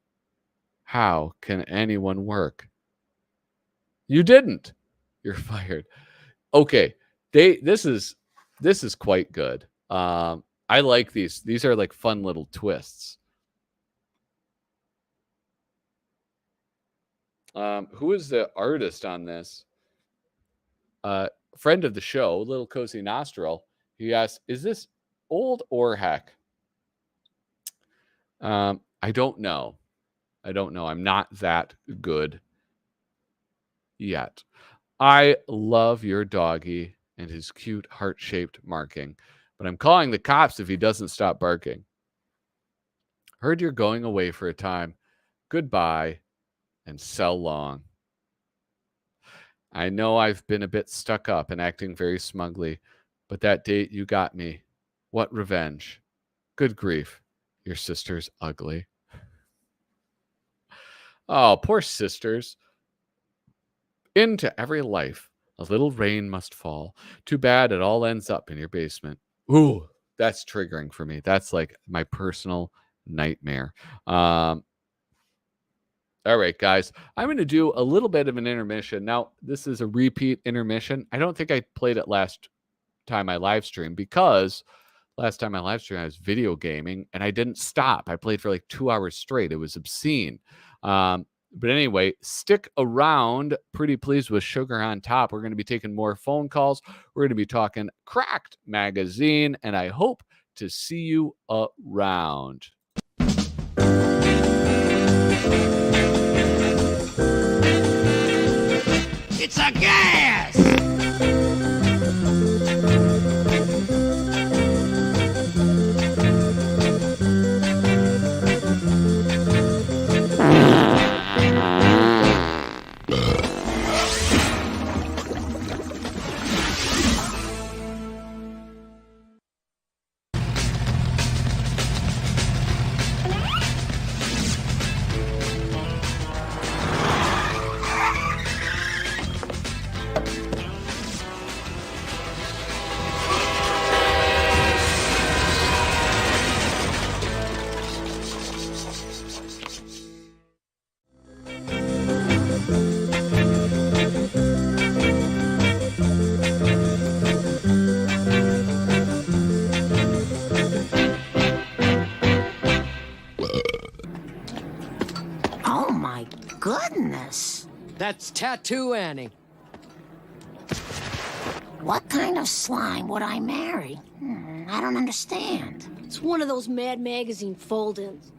How can anyone work? You didn't. You're fired. Okay. This is quite good. I like these. These are like fun little twists. Who is the artist on this? Friend of the show, Little Cozy Nostril. He asks, is this old or heck? I don't know. I'm not that good yet. I love your doggy and his cute heart-shaped marking, but I'm calling the cops if he doesn't stop barking. Heard you're going away for a time. Goodbye and so long. I know I've been a bit stuck up and acting very smugly, but that date you got me. What revenge? Good grief, your sister's ugly. Oh, poor sisters. Into every life, a little rain must fall. Too bad it all ends up in your basement. Ooh, that's triggering for me. That's like my personal nightmare. All right, guys, I'm going to do a little bit of an intermission. Now, this is a repeat intermission. I don't think I played it last time I live streamed because last time I live streamed, I was video gaming and I didn't stop. I played for like 2 hours straight. It was obscene. But anyway, stick around. Pretty pleased with Sugar on Top. We're going to be taking more phone calls. We're going to be talking Cracked Magazine, and I hope to see you around. It's a gas! That's Tattoo Annie. What kind of slime would I marry? I don't understand. It's one of those Mad Magazine fold-ins.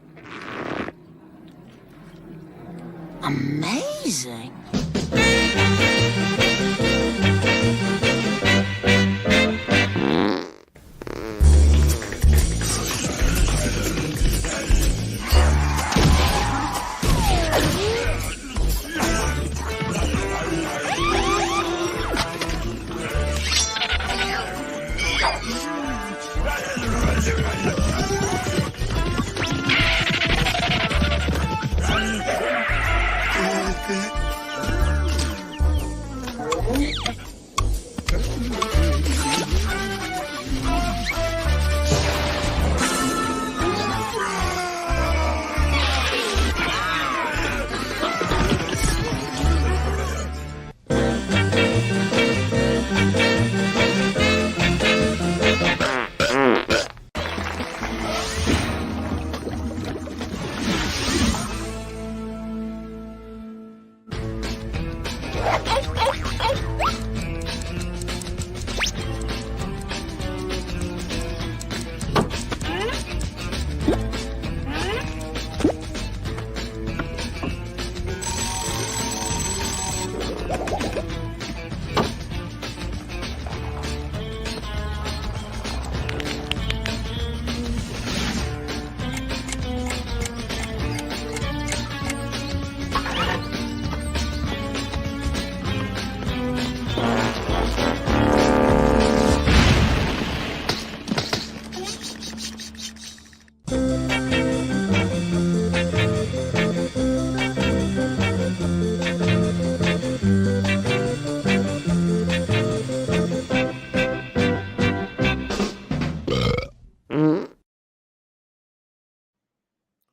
Amazing.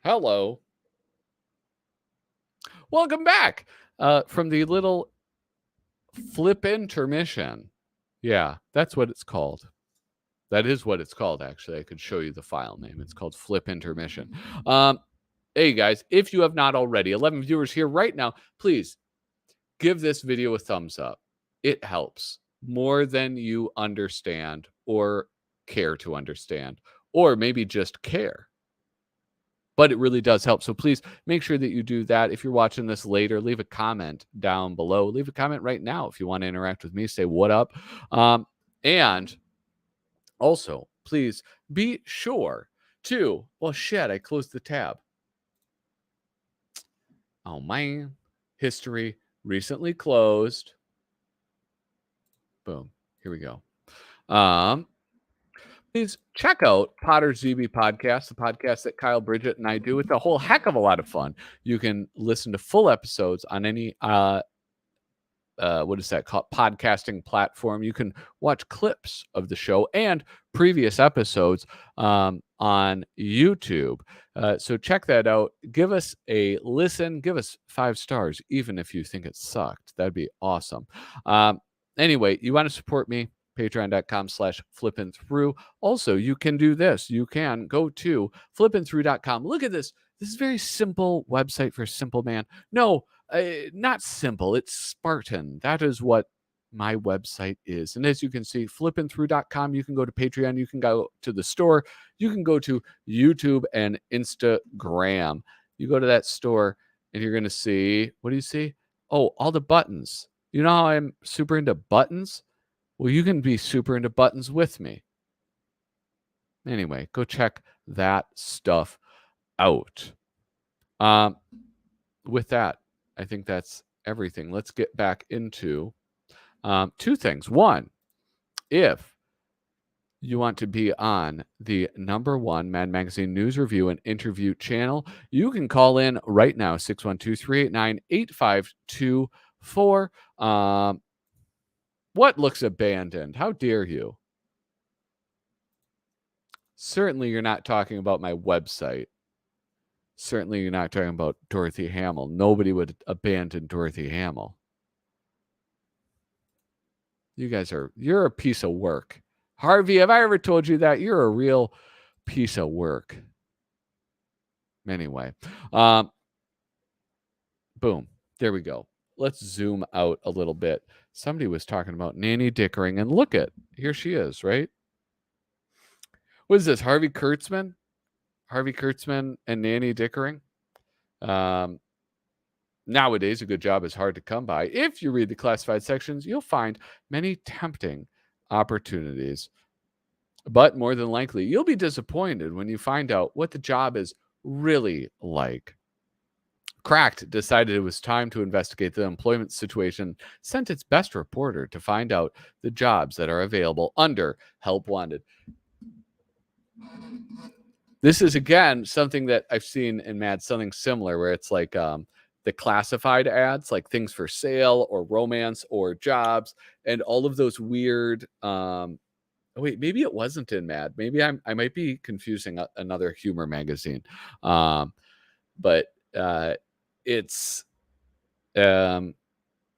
Hello. Welcome back from the little flip intermission. Yeah, that's what it's called. That is what it's called, actually. I could show you the file name. It's called Flip Intermission. Hey, guys, if you have not already, 11 viewers here right now, please give this video a thumbs up. It helps more than you understand or care to understand, or maybe just care. But it really does help. So please make sure that you do that. If you're watching this later, leave a comment down below. Leave a comment right now if you want to interact with me. Say what up. And also, please be sure to... Well, shit, I closed the tab. Oh, man. History recently closed. Boom. Here we go. Please check out Potter's ZB Podcast, the podcast that Kyle, Bridget, and I do. It's a whole heck of a lot of fun. You can listen to full episodes on any, what is that called? Podcasting platform. You can watch clips of the show and previous episodes on YouTube. So check that out. Give us a listen. Give us 5 stars, even if you think it sucked. That'd be awesome. Anyway, you want to support me? Patreon.com/flippinthrough. Also, you can do this. You can go to flippinthrough.com. Look at this. This is a very simple website for a simple man. No, not simple. It's Spartan. That is what my website is. And as you can see, flippinthrough.com. You can go to Patreon. You can go to the store. You can go to YouTube and Instagram. You go to that store and you're going to see, what do you see? Oh, all the buttons. You know how I'm super into buttons? Well, you can be super into buttons with me. Anyway, go check that stuff out. With that, I think that's everything. Let's get back into 2 things. One, if you want to be on the #1 Mad Magazine news review and interview channel, you can call in right now, 612-389-8524. What looks abandoned? How dare you? Certainly you're not talking about my website. Certainly you're not talking about Dorothy Hamill. Nobody would abandon Dorothy Hamill. You guys you're a piece of work. Harvey, have I ever told you that? You're a real piece of work. Anyway, boom. There we go. let's zoom out a little bit. Somebody was talking about Nanny Dickering, and look at, here she is, right? What is this, Harvey Kurtzman? Harvey Kurtzman and Nanny Dickering? Nowadays, a good job is hard to come by. If you read the classified sections, you'll find many tempting opportunities. But more than likely, you'll be disappointed when you find out what the job is really like. Cracked decided it was time to investigate the employment situation, sent its best reporter to find out the jobs that are available under Help Wanted. This is, again, something that I've seen in Mad, something similar, where it's like the classified ads, like things for sale or romance or jobs, and all of those weird. Wait, maybe it wasn't in Mad. Maybe I might be confusing another humor magazine, but it's all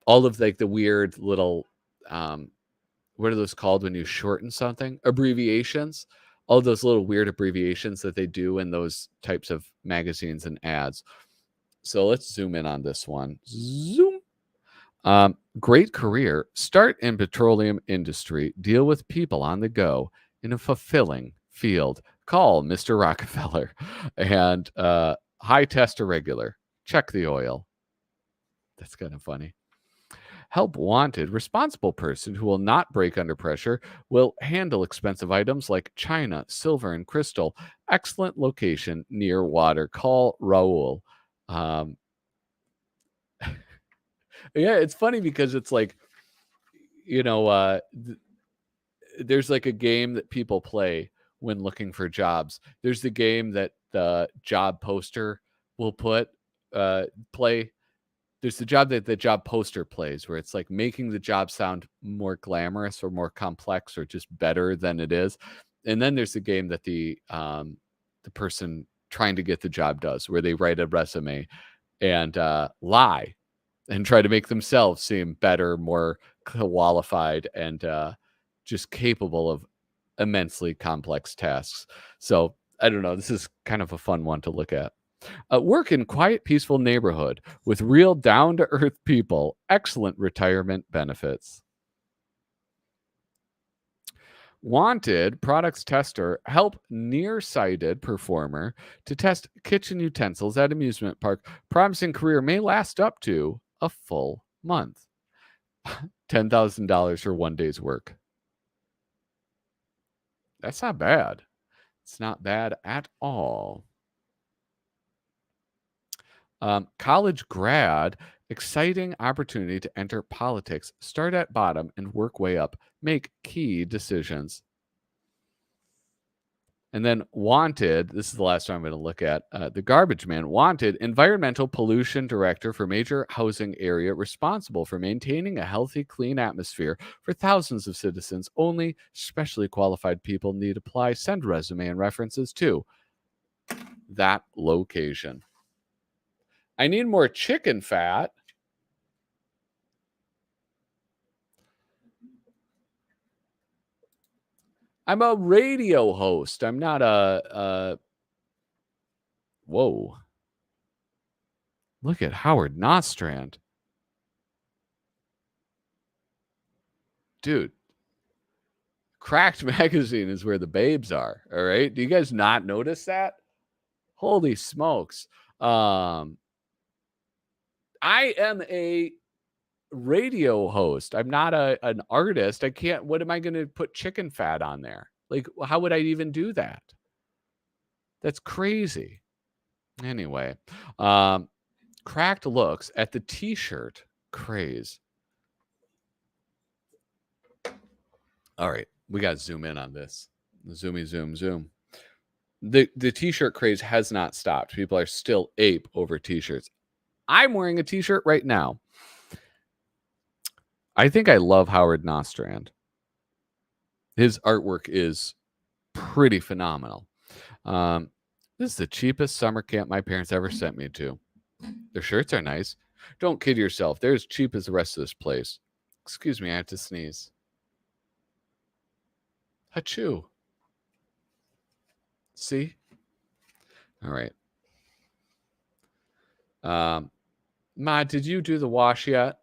of like the weird little what are those called when you shorten something? Abbreviations. All those little weird abbreviations that they do in those types of magazines and ads. So let's zoom in on this one. Zoom. Great career. Start in petroleum industry. Deal with people on the go in a fulfilling field. Call Mr. Rockefeller. And high test irregular. Check the oil. That's kind of funny. Help Wanted. Responsible person who will not break under pressure, will handle expensive items like china, silver, and crystal. Excellent location near water. Call Raul. Yeah, it's funny because it's like, there's like a game that people play when looking for jobs. There's the game that the job poster will play. There's the job that the job poster plays, where it's like making the job sound more glamorous or more complex or just better than it is. And then there's the game that the person trying to get the job does, where they write a resume and lie and try to make themselves seem better, more qualified, and just capable of immensely complex tasks. So I don't know. This is kind of a fun one to look at. Work in quiet, peaceful neighborhood with real down-to-earth people. Excellent retirement benefits. Wanted products tester. Help nearsighted performer to test kitchen utensils at amusement park. Promising career may last up to a full month. $10,000 for 1 day's work. That's not bad. It's not bad at all. College grad, exciting opportunity to enter politics. Start at bottom and work way up. Make key decisions. And then Wanted, this is the last one I'm going to look at. The Garbage Man. Wanted, environmental pollution director for major housing area, responsible for maintaining a healthy, clean atmosphere for thousands of citizens. Only specially qualified people need apply. Send resume and references to that location. I need more chicken fat. I'm a radio host. I'm not whoa. Look at Howard Nostrand. Dude. Cracked magazine is where the babes are. All right. Do you guys not notice that? Holy smokes. I am a radio host. I'm not an artist. I can't. What am I going to put chicken fat on there? Like, how would I even do that? That's crazy. Anyway, Cracked looks at the t-shirt craze. All right, we got to zoom in on this. Zoomy, zoom, zoom. The t-shirt craze has not stopped. People are still ape over t-shirts. I'm wearing a t-shirt right now. I think I love Howard Nostrand. His artwork is pretty phenomenal. This is the cheapest summer camp my parents ever sent me to. Their shirts are nice. Don't kid yourself. They're as cheap as the rest of this place. Excuse me, I have to sneeze. Achoo. See? All right. Ma, did you do the wash yet?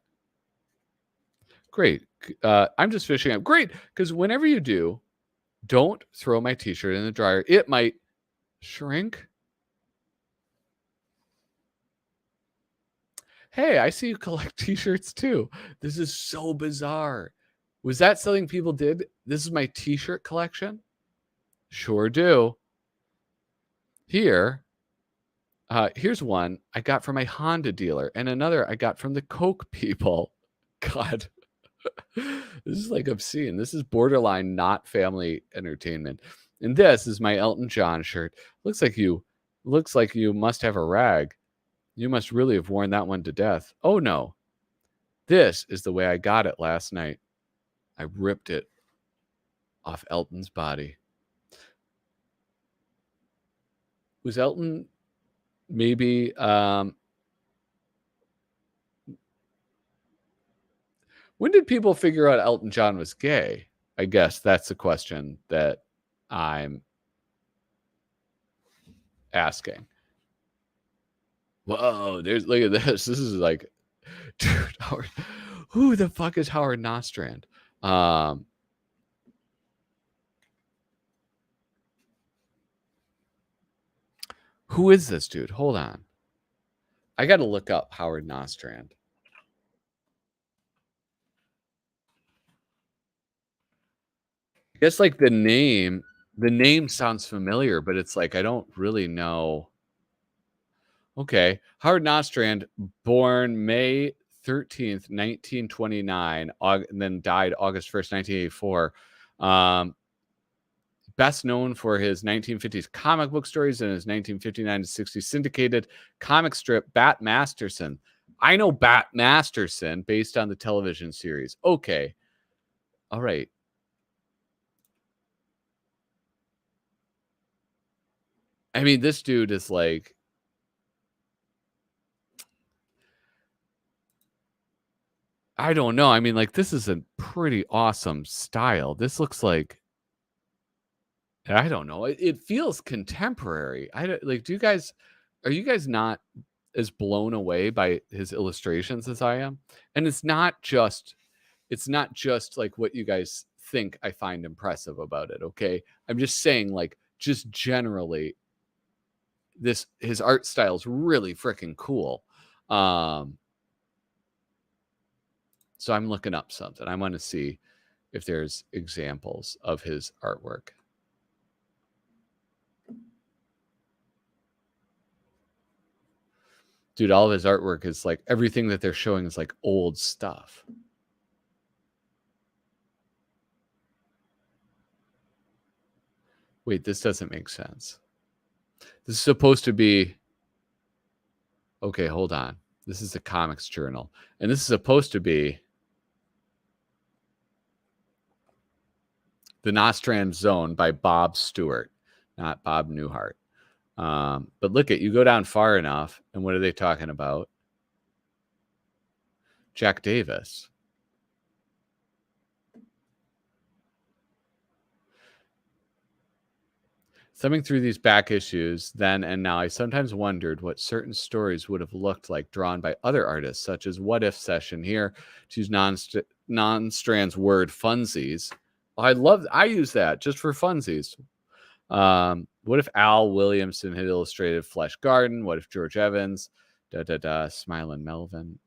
Great. I'm just fishing up. Great, because whenever you do, don't throw my t-shirt in the dryer. It might shrink. Hey, I see you collect t-shirts too. This is so bizarre. Was that something people did? This is my t-shirt collection? Sure do. Here's one I got from a Honda dealer, and another I got from the Coke people. God, this is like obscene. This is borderline not family entertainment. And this is my Elton John shirt. Looks like you must have a rag. You must really have worn that one to death. Oh no. This is the way I got it last night. I ripped it off Elton's body. Was Elton maybe when did people figure out Elton John was gay? I guess that's the question that I'm asking. Whoa, look at this. This is like, dude, Howard, who the fuck is Howard Nostrand? Who is this dude? Hold on. I got to look up Howard Nostrand. I guess like the name sounds familiar, but it's like I don't really know. Okay. Howard Nostrand, born May 13th, 1929, and then died August 1st, 1984. Best known for his 1950s comic book stories and his 1959 to 60 syndicated comic strip Bat Masterson. I know Bat Masterson based on the television series. Okay. All right. I mean, this dude is like, I don't know. I mean, like, this is a pretty awesome style. This looks like, I don't know. It feels contemporary. Are you guys not as blown away by his illustrations as I am? And it's not just like what you guys think I find impressive about it. Okay. I'm just saying, like, just generally, his art style is really freaking cool. So I'm looking up something. I want to see if there's examples of his artwork. Dude, all of his artwork is like, everything that they're showing is like old stuff. Wait, this doesn't make sense. This is supposed to be, okay, hold on. This is a comics journal. And this is supposed to be The Nostrand Zone by Bob Stewart, not Bob Newhart. But look you go down far enough, and what are they talking about? Jack Davis. Thumbing through these back issues then and now, I sometimes wondered what certain stories would have looked like drawn by other artists, such as What If Session here, to use non-Strand's word, funsies. I use that just for funsies. What if Al Williamson had illustrated Flesh Garden? What if George Evans, Smilin' Melvin?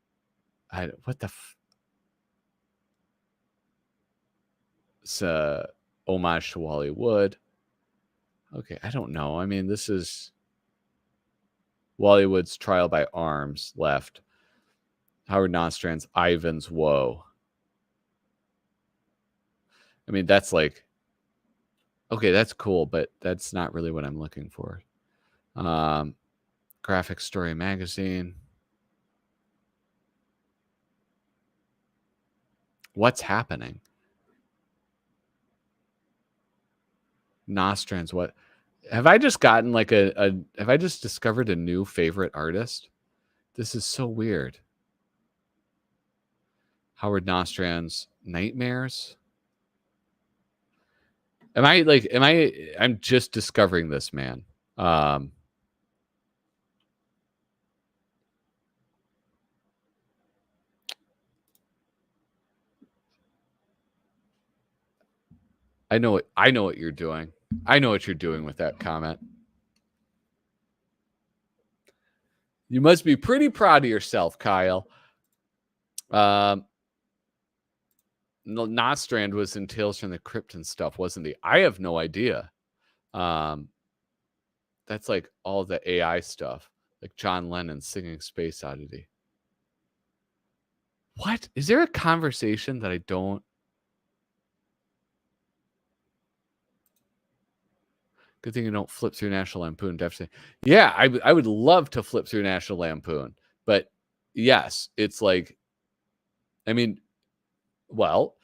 It's homage to Wally Wood. Okay, I don't know. I mean, this is Wally Wood's Trial by Arms left. Howard Nostrand's Ivan's Woe. I mean, that's like, okay, that's cool, but that's not really what I'm looking for. Graphic Story Magazine. What's happening? Nostrand's what? Have I just gotten like have I just discovered a new favorite artist? This is so weird. Howard Nostrand's Nightmares. I'm just discovering this, man. I know what you're doing. I know what you're doing with that comment. You must be pretty proud of yourself, Kyle. Nostrand was in Tales from the Crypt and stuff, wasn't he? I have no idea. That's like all the AI stuff, like John Lennon singing Space Oddity. What? Is there a conversation that I don't? Good thing you don't flip through National Lampoon. Definitely. Yeah, I would love to flip through National Lampoon. But yes, it's like, I mean, well,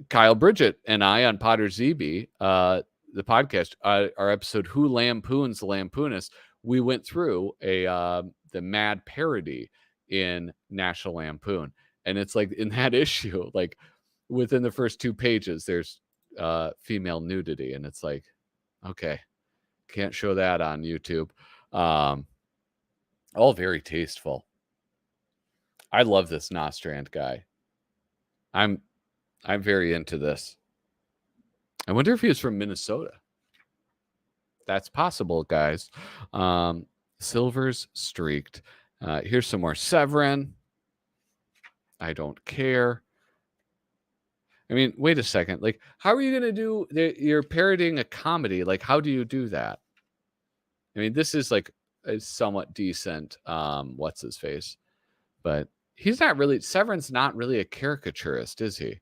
Kyle Bridget and I on Potter ZB, the podcast, our episode "Who Lampoons the Lampoonist," we went through the mad parody in National Lampoon, and it's like in that issue, like within the first 2 pages, there's female nudity, and it's like, okay, can't show that on YouTube. All very tasteful. I love this Nostrand guy. I'm very into this. I wonder if he was from Minnesota. That's possible, guys. Silver's streaked. Here's some more Severin. I don't care. I mean, wait a second. Like, how are you going to do? You're parodying a comedy. Like, how do you do that? I mean, this is like a somewhat decent. What's his face? But he's not really. Severin's not really a caricaturist, is he?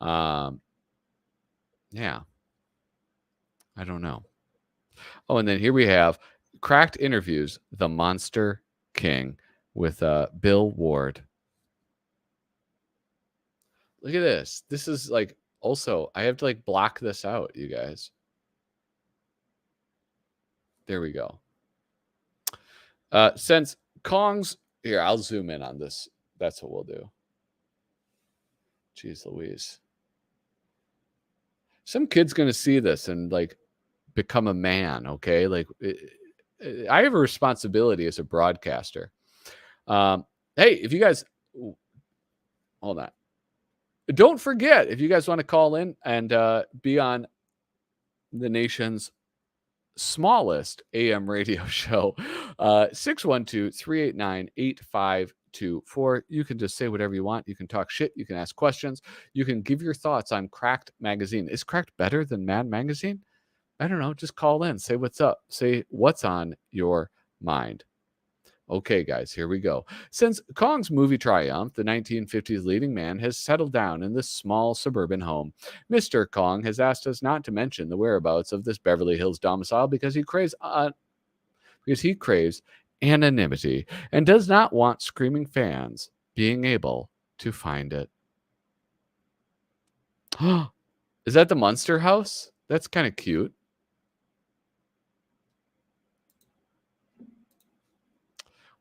Yeah. I don't know. Oh, and then here we have Cracked Interviews, The Monster King with Bill Ward. Look at this. This is like, also, I have to like block this out, you guys. There we go. Since Kong's here, I'll zoom in on this. That's what we'll do. Jeez Louise. Some kid's going to see this and like become a man, okay? Like, I have a responsibility as a broadcaster. Hey, if you guys, hold on. Don't forget, if you guys want to call in and be on the nation's smallest AM radio show, 612-389-8524. You can just say whatever you want. You can talk shit. You can ask questions. You can give your thoughts on Cracked Magazine. Is Cracked better than Mad Magazine? I don't know. Just call in. Say what's up. Say what's on your mind. Okay, guys, here we go. Since Kong's movie triumph, the 1950s leading man has settled down in this small suburban home. Mr. Kong has asked us not to mention the whereabouts of this Beverly Hills domicile because he craves anonymity and does not want screaming fans being able to find it. Is that the Munster house? That's kind of cute.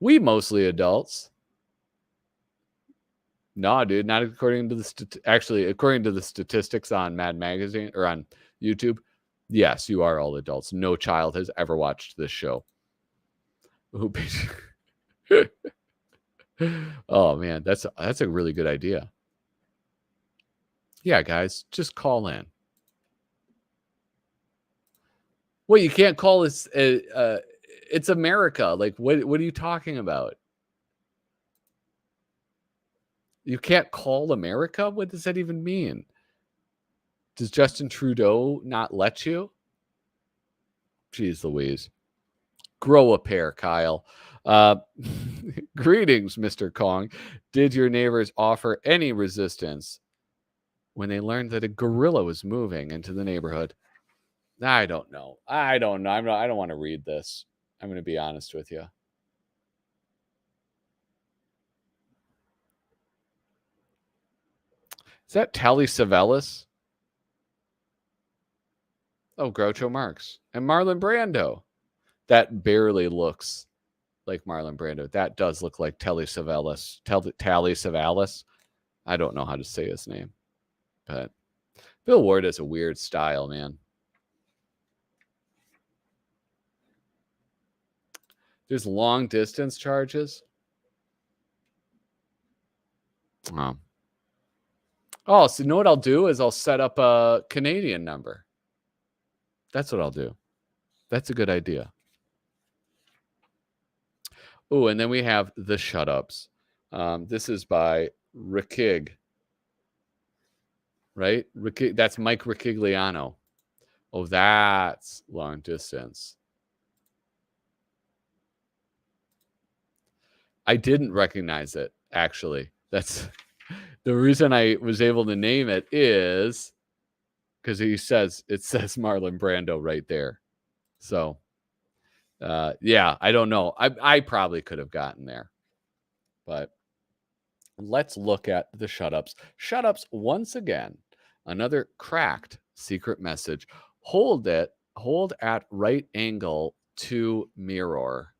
We mostly adults. No, dude, not according to the actually, according to the statistics on Mad Magazine or on YouTube. Yes, you are all adults. No child has ever watched this show. Oh man, that's a really good idea. Yeah, guys, just call in. Well, you can't call this. It's America. Like, what are you talking about? You can't call America? What does that even mean? Does Justin Trudeau not let you? Jeez Louise. Grow a pair, Kyle. Greetings, Mr. Kong. Did your neighbors offer any resistance when they learned that a gorilla was moving into the neighborhood? I don't know. I don't want to read this. I'm going to be honest with you. Is that Telly Savalas? Oh, Groucho Marx. And Marlon Brando. That barely looks like Marlon Brando. That does look like Telly Savalas. Telly Savalas. I don't know how to say his name. But Bill Ward has a weird style, man. There's long distance charges. Oh. Oh, so you know what I'll do is I'll set up a Canadian number. That's what I'll do. That's a good idea. Oh, and then we have the shut-ups. This is by Rickig. Right? That's Mike Riccigliano. Oh, that's long distance. I didn't recognize it, actually. That's the reason I was able to name it is because it says Marlon Brando right there. So, yeah, I don't know. I probably could have gotten there. But let's look at the shut-ups. Shut-ups, once again, another cracked secret message. Hold at right angle to mirror.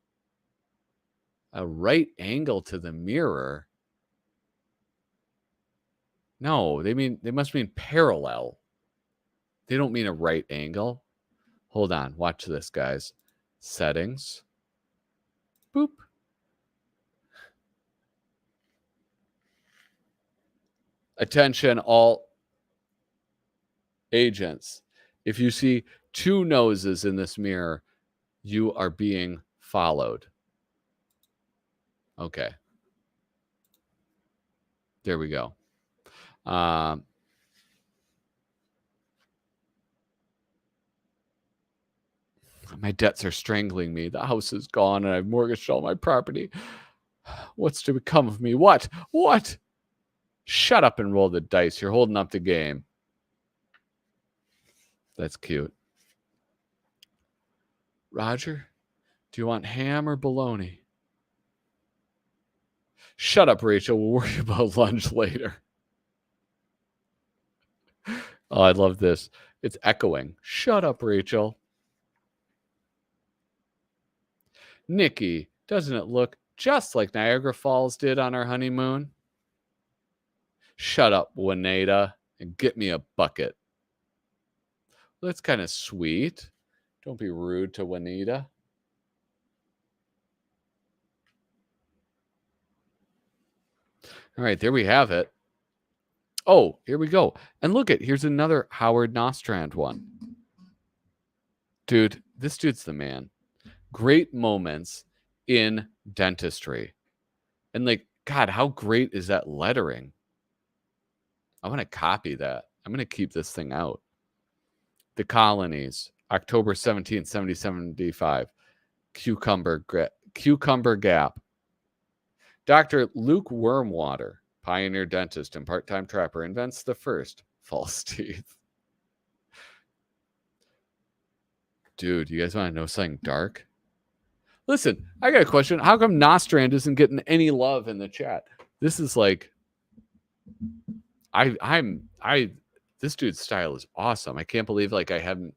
A right angle to the mirror? No, they must mean parallel. They don't mean a right angle. Hold on, watch this, guys. Settings. Boop. Attention, all agents. If you see two noses in this mirror, you are being followed. Okay. There we go. My debts are strangling me. The house is gone and I've mortgaged all my property. What's to become of me? What? Shut up and roll the dice. You're holding up the game. That's cute. Roger, do you want ham or bologna? Shut up, Rachel. We'll worry about lunch later. Oh, I love this. It's echoing. Shut up, Rachel. Nikki, doesn't it look just like Niagara Falls did on our honeymoon? Shut up, Juanita, and get me a bucket. Well, that's kind of sweet. Don't be rude to Juanita. All right, there we have it. Oh, here we go. And look here's another Howard Nostrand one. Dude, this dude's the man. Great moments in dentistry. And like, God, how great is that lettering? I want to copy that. I'm going to keep this thing out. The Colonies, October 17th, 1775. Cucumber Gap. Dr. Luke Wormwater, pioneer dentist and part-time trapper, invents the first false teeth. Dude, you guys want to know something dark? Listen, I got a question. How come Nostrand isn't getting any love in the chat? This is like, this dude's style is awesome. I can't believe like I hadn't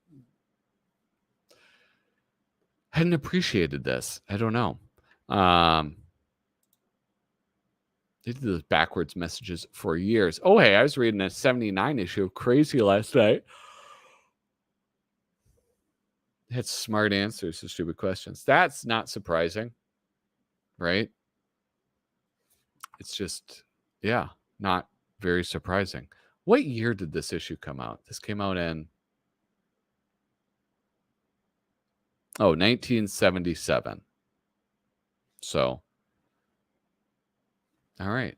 appreciated this. I don't know. They did those backwards messages for years. Oh, hey, I was reading a 79 issue of Crazy last night. It had smart answers to stupid questions. That's not surprising, right? It's just, yeah, not very surprising. What year did this issue come out? This came out in 1977. So, all right.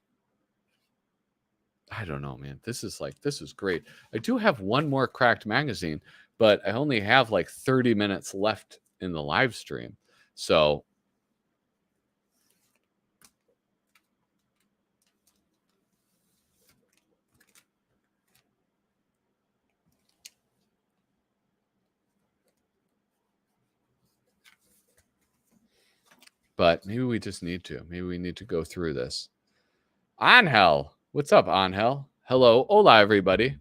I don't know, man. This is great. I do have one more cracked magazine, but I only have like 30 minutes left in the live stream. So, but maybe we just need to. Maybe we need to go through this. Angel. What's up, Angel? Hello. Hola, everybody.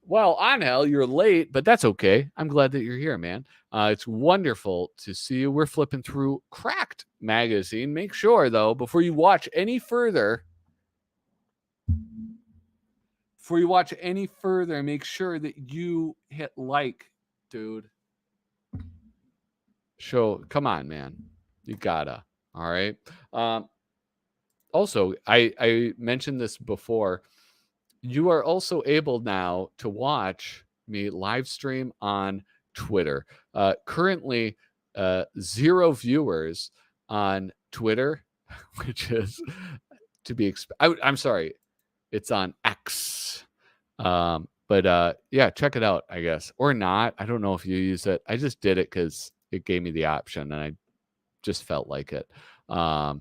Well, Angel, you're late, but that's okay. I'm glad that you're here, man. It's wonderful to see you. We're flipping through Cracked magazine. Make sure, though, before you watch any further, make sure that you hit like, dude. Come on, man. You gotta. All right. Also, I mentioned this before. You are also able now to watch me live stream on Twitter. Currently, 0 viewers on Twitter, which is to be expected. I'm sorry, it's on X. But yeah, check it out, I guess, or not. I don't know if you use it. I just did it because it gave me the option, and I just felt like it. But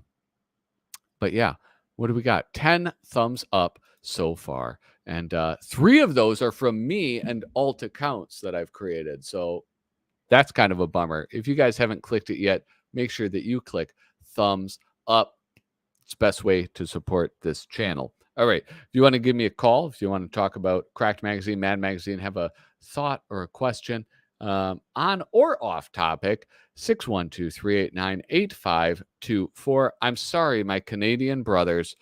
yeah, what do we got? 10 thumbs up so far. And 3 of those are from me and alt accounts that I've created. So that's kind of a bummer. If you guys haven't clicked it yet, make sure that you click thumbs up. It's the best way to support this channel. All right. If you want to give me a call, if you want to talk about Cracked Magazine, Mad Magazine, have a thought or a question on or off topic, 612-389-8524. I'm sorry, my Canadian brothers.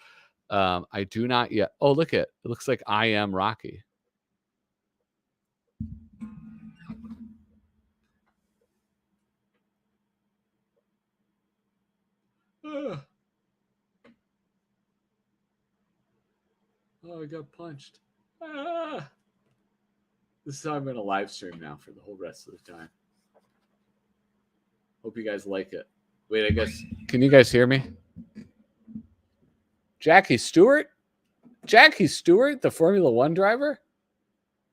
I do not yet. Oh, look it. It looks like I Am Rocky. Oh, I got punched. This is how I'm going to live stream now for the whole rest of the time. Hope you guys like it. Wait, I guess. Can you guys hear me? Jackie Stewart? Jackie Stewart, the Formula One driver?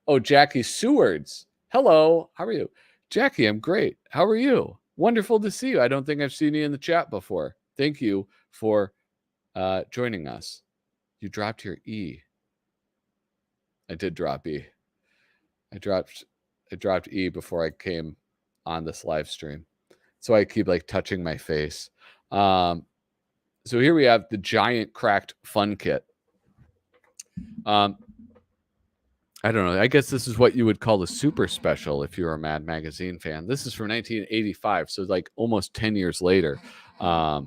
Oh, Jackie Stewart's. Hello. How are you? Jackie, I'm great. How are you? Wonderful to see you. I don't think I've seen you in the chat before. Thank you for joining us. You dropped your E. I did drop E. I dropped E before I came on this live stream. So I keep like touching my face. So here we have the giant cracked fun kit. I don't know. I guess this is what you would call a super special if you're a Mad Magazine fan. This is from 1985, so like almost 10 years later. I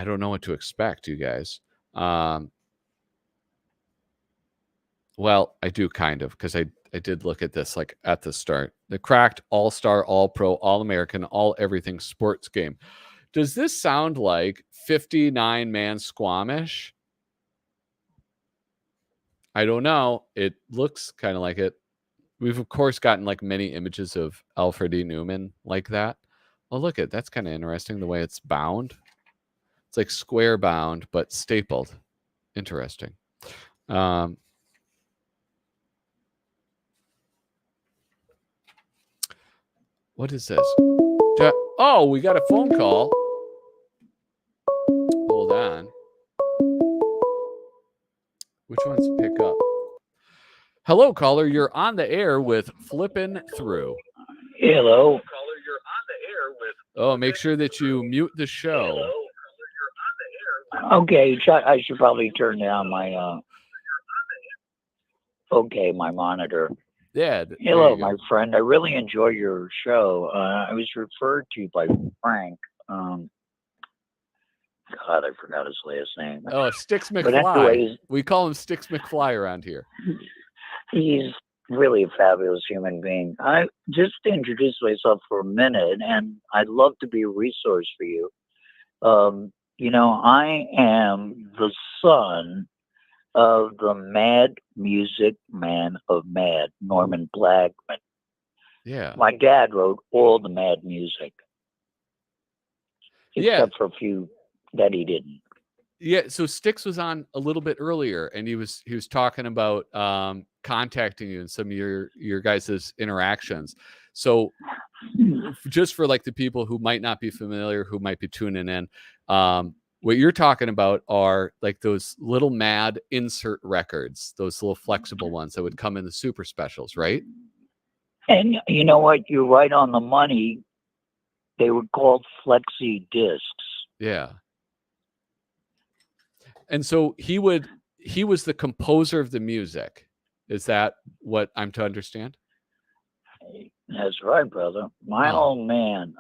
don't know what to expect, you guys. Well, I do kind of, because I did look at this like at the start. The cracked all-star, all-pro, all-American, all-everything sports game. Does this sound like 59-man Squamish? I don't know. It looks kind of like it. We've, of course, gotten like many images of Alfred E. Neuman like that. Oh, look at that's kind of interesting, the way it's bound. It's like square bound, but stapled. Interesting. What is this? Oh, we got a phone call. Hold on. Which one's pick up? Hello, caller. You're on the air with Flippin' Through. Hello. Oh, make sure that you mute the show. Okay, I should probably turn down my my monitor. Yeah. Hello, my friend. I really enjoy your show. I was referred to by Frank. God, I forgot his last name. Oh, Sticks McFly. Anyways, we call him Sticks McFly around here. He's really a fabulous human being. I just to introduce myself for a minute, and I'd love to be a resource for you. You know, I am the son of the Mad Music Man of Mad, Norman Blackman. Yeah. My dad wrote all the Mad music. Except for a few that he didn't. Yeah, so Sticks was on a little bit earlier, and he was talking about contacting you and some of your guys' interactions. So just for like the people who might not be familiar, who might be tuning in, what you're talking about are like those little Mad insert records, those little flexible ones that would come in the super specials, right? And you know what? You're right on the money. They were called flexi discs. Yeah. And so he was the composer of the music. Is that what I'm to understand? That's right, brother. My old man,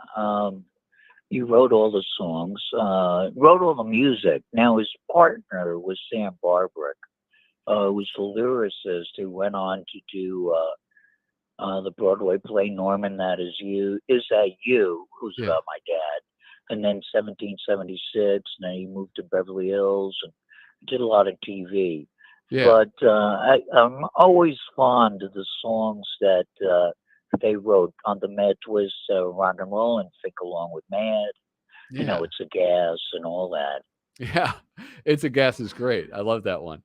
he wrote all the songs, wrote all the music. Now his partner was Sam Barbrick, who was the lyricist who went on to do the Broadway play Norman, That Is You, Is That You, who's about my dad. And then 1776, and then he moved to Beverly Hills and did a lot of TV. Yeah. But I'm always fond of the songs that they wrote on the Mad Twist, Rock and Roll, and Think Along with Mad. You know, Yeah. It's a Gas and all that. Yeah. It's a Gas is great. I love that one.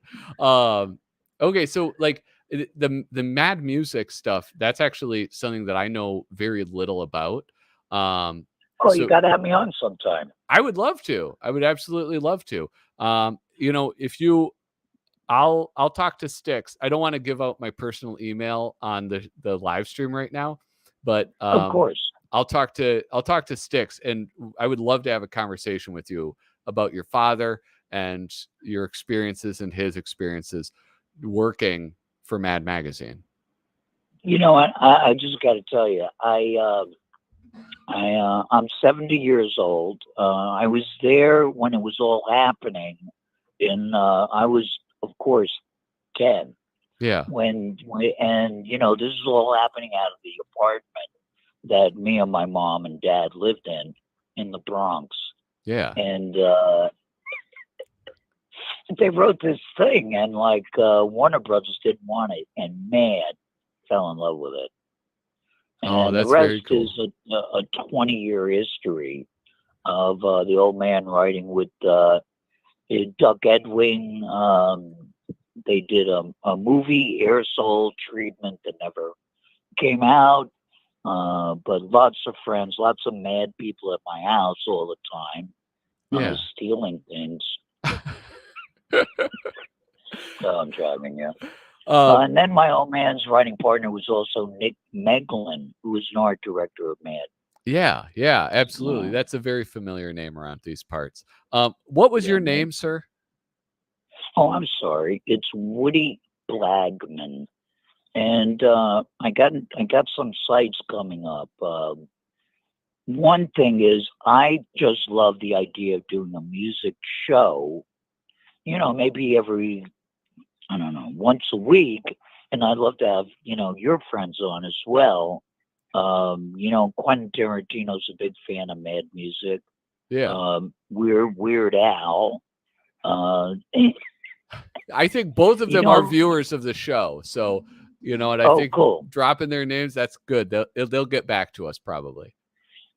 Okay, so like the Mad Music stuff, that's actually something that I know very little about. Oh, you So got to have me on sometime. I would love to. I would absolutely love to. If you I'll talk to Styx. I don't want to give out my personal email on the live stream right now, but Of course. I'll talk to Styx, and I would love to have a conversation with you about your father and your experiences and his experiences working for Mad Magazine. You know what? I just got to tell you, I'm 70 years old. I was there when it was all happening, and I was, of course, 10 Yeah. and this is all happening out of the apartment that me and my mom and dad lived in the Bronx. Yeah. And they wrote this thing, and like Warner Brothers didn't want it, and Mad fell in love with it. Oh, And that's the rest very cool. is a 20-year history of the old man writing with Doug Edwin. They did a movie, Air Soul Treatment, that never came out. But lots of friends, lots of mad people at my house all the time, Yeah. stealing things. So I'm driving you. And then my old man's writing partner was also Nick Meglin, who was an art director of Mad. Yeah, absolutely. Yeah. That's a very familiar name around these parts. What was your name, sir? Oh, I'm sorry. It's Woody Blagman. And I got some sites coming up. One thing is, I just love the idea of doing a music show, maybe every, I don't know, once a week. And I'd love to have, your friends on as well. Quentin Tarantino's a big fan of Mad Music. Yeah. Weird Al. I think both of them are viewers of the show. So, I think cool. Dropping their names, that's good. They'll get back to us probably.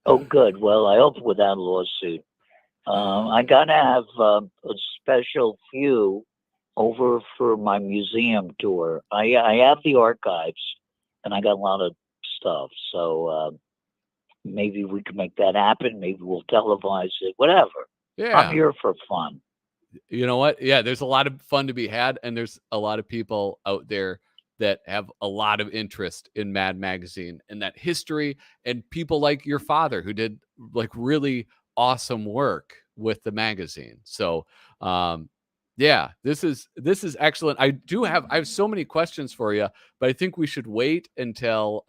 Oh, good. Well, I hope without a lawsuit. I got to have a special few over for my museum tour. I have the archives, and I got a lot of stuff. So maybe we can make that happen. Maybe we'll televise it, whatever. Yeah. I'm here for fun. You know what? Yeah, there's a lot of fun to be had, and there's a lot of people out there that have a lot of interest in Mad Magazine and that history, and people like your father who did like really awesome work with the magazine. So, yeah, this is excellent. I have so many questions for you, but I think we should wait until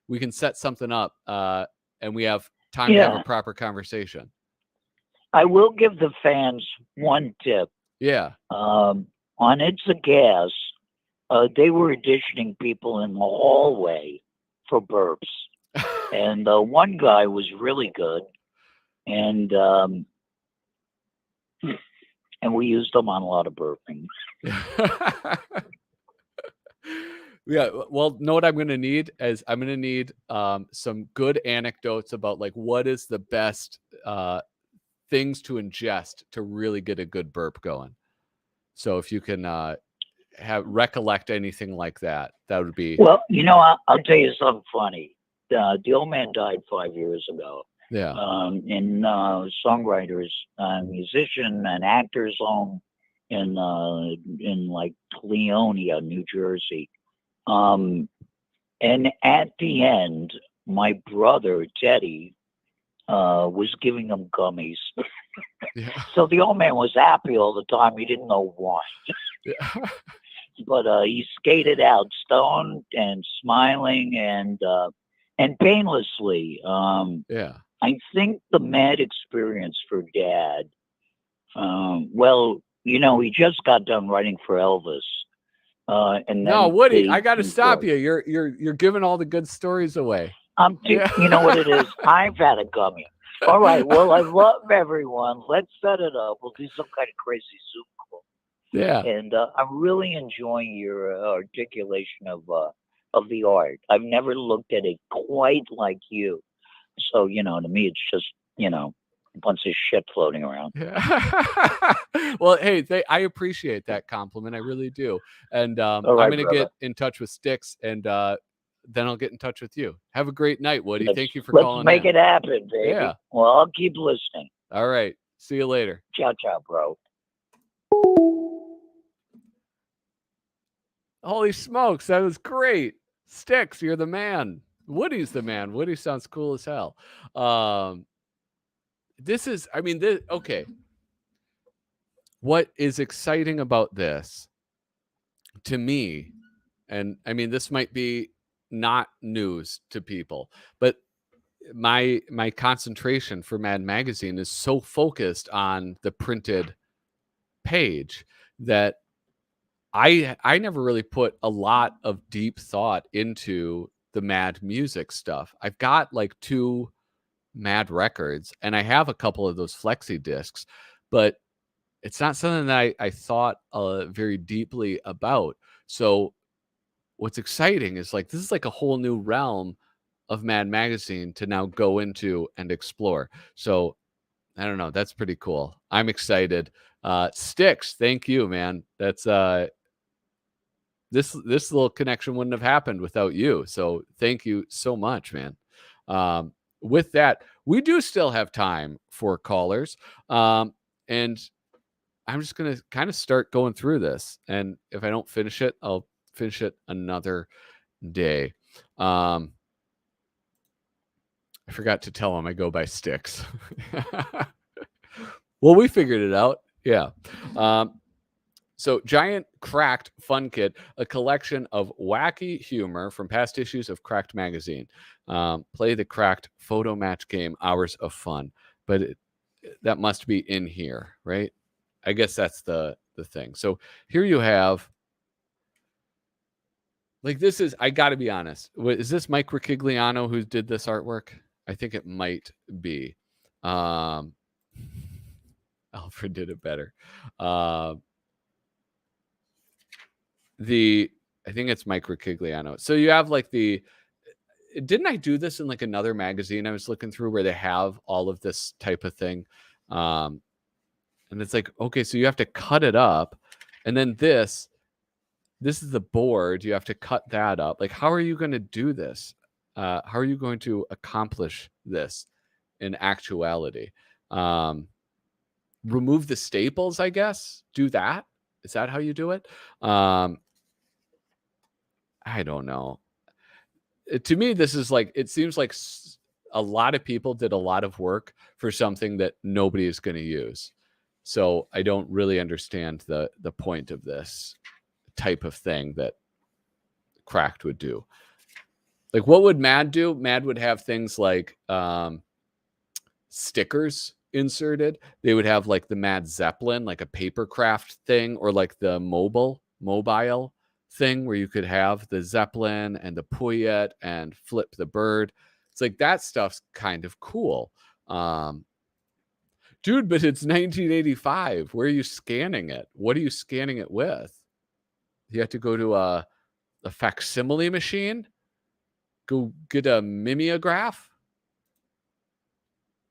we can set something up and we have time to have a proper conversation. I will give the fans one tip. Yeah. On It's a Gas, they were auditioning people in the hallway for burps. And one guy was really good. And we used them on a lot of burping. Yeah. Well, know what I'm going to need is I'm going to need some good anecdotes about like what is the best things to ingest to really get a good burp going. So if you can recollect anything like that, that would be. Well, I'll tell you something funny. The old man died 5 years ago. Yeah. In songwriters, musician and actors home in like Cleonia, New Jersey. And at the end, my brother Teddy was giving him gummies. Yeah. So the old man was happy all the time. He didn't know why. Yeah. But he skated out stoned and smiling and painlessly. Yeah. I think the Mad experience for Dad, he just got done writing for Elvis. And no, then Woody, I got to stop you. You're giving all the good stories away. You know what it is? I've had a gummy. All right. Well, I love everyone. Let's set it up. We'll do some kind of crazy Zoom call. Yeah. And I'm really enjoying your articulation of the art. I've never looked at it quite like you. So, to me, it's just, a bunch of shit floating around. Yeah. Well, hey, I appreciate that compliment. I really do. And All I'm right, going to brother. get in touch with Styx, and then I'll get in touch with you. Have a great night, Woody. Thank you for Let's calling make in. it happen, baby. Yeah. Well, I'll keep listening. All right. See you later. Ciao, ciao, bro. Holy smokes, that was great. Styx, you're the man. Woody's the man. Woody sounds cool as hell. Okay. What is exciting about this to me, and I mean, this might be not news to people, but my concentration for Mad Magazine is so focused on the printed page that I never really put a lot of deep thought into the Mad music stuff. I've got like 2 Mad records, and I have a couple of those flexi discs, but it's not something that I thought very deeply about. So what's exciting is like this is like a whole new realm of Mad Magazine to now go into and explore. So I don't know. That's pretty cool. I'm excited. Styx, thank you, man. That's this little connection wouldn't have happened without you. So thank you so much, man. With that, we do still have time for callers. And I'm just going to kind of start going through this. And if I don't finish it, I'll finish it another day. I forgot to tell him I go by Styx. Well, we figured it out. Yeah. So Giant Cracked Fun Kit, a collection of wacky humor from past issues of Cracked Magazine. Play the Cracked photo match game, Hours of Fun. But that must be in here, right? I guess that's the thing. So here you have, like, this is, I got to be honest. Is this Mike Riccigliano who did this artwork? I think it might be. Alfred did it better. I think it's Mike Riccigliano. So you have like didn't I do this in like another magazine I was looking through where they have all of this type of thing? And it's like, okay, so you have to cut it up. And then this is the board. You have to cut that up. Like, how are you going to do this? How are you going to accomplish this in actuality? Remove the staples, I guess. Do that. Is that how you do it? I don't know. To me, this is like, it seems like a lot of people did a lot of work for something that nobody is going to use. So I don't really understand the point of this type of thing that Cracked would do. Like, what would Mad do? Mad would have things like stickers inserted. They would have like the Mad Zeppelin, like a paper craft thing, or like the mobile thing where you could have the Zeppelin and the Poyet and Flip the Bird. It's like that stuff's kind of cool. Dude, but it's 1985. Where are you scanning it? What are you scanning it with? You have to go to a facsimile machine? Go get a mimeograph?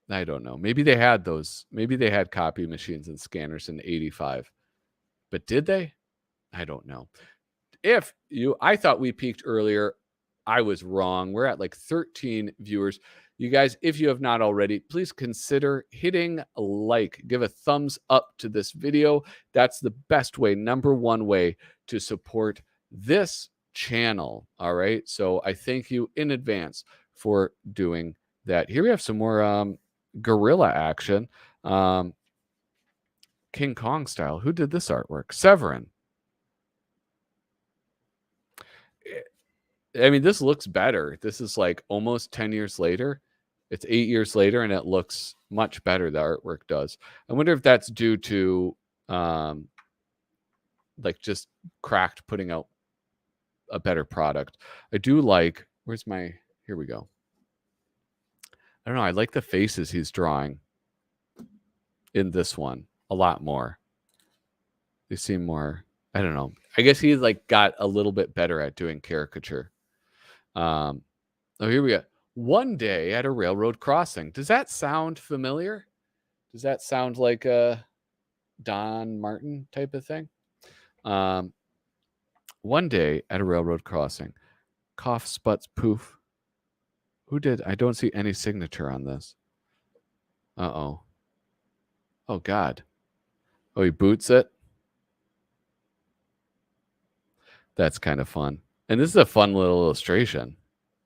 I don't know. Maybe they had those. Maybe they had copy machines and scanners in 85. But did they? I don't know. I thought we peaked earlier. I was wrong. We're at like 13 viewers. You guys, if you have not already, please consider hitting a like. Give a thumbs up to this video. That's the best way, number one way to support this channel. All right. So I thank you in advance for doing that. Here we have some more guerrilla action. King Kong style. Who did this artwork? Severin. I mean, this looks better. This is like almost 10 years later. It's 8 years later, and it looks much better. The artwork does. I wonder if that's due to like just Cracked putting out a better product. I do like, here we go. I don't know. I like the faces he's drawing in this one a lot more. They seem more, I don't know. I guess he like got a little bit better at doing caricature. Oh, here we go. One day at a railroad crossing. Does that sound familiar? Does that sound like a Don Martin type of thing? One day at a railroad crossing. Cough, sputs, poof. Who did? I don't see any signature on this. Uh-oh. Oh, God. Oh, he boots it? That's kind of fun. And this is a fun little illustration.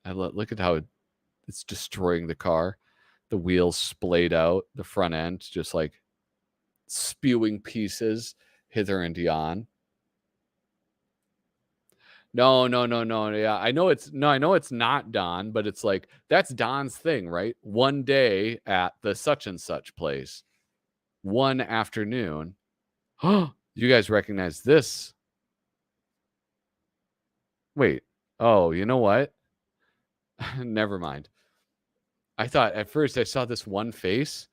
Look at how it's destroying the car. The wheels splayed out. The front end just like spewing pieces hither and yon. No. Yeah, I know it's not Don, but it's like that's Don's thing, right? One day at the such and such place. One afternoon. Oh, you guys recognize this? Wait. Oh, you know what? Never mind. I thought at first I saw this one face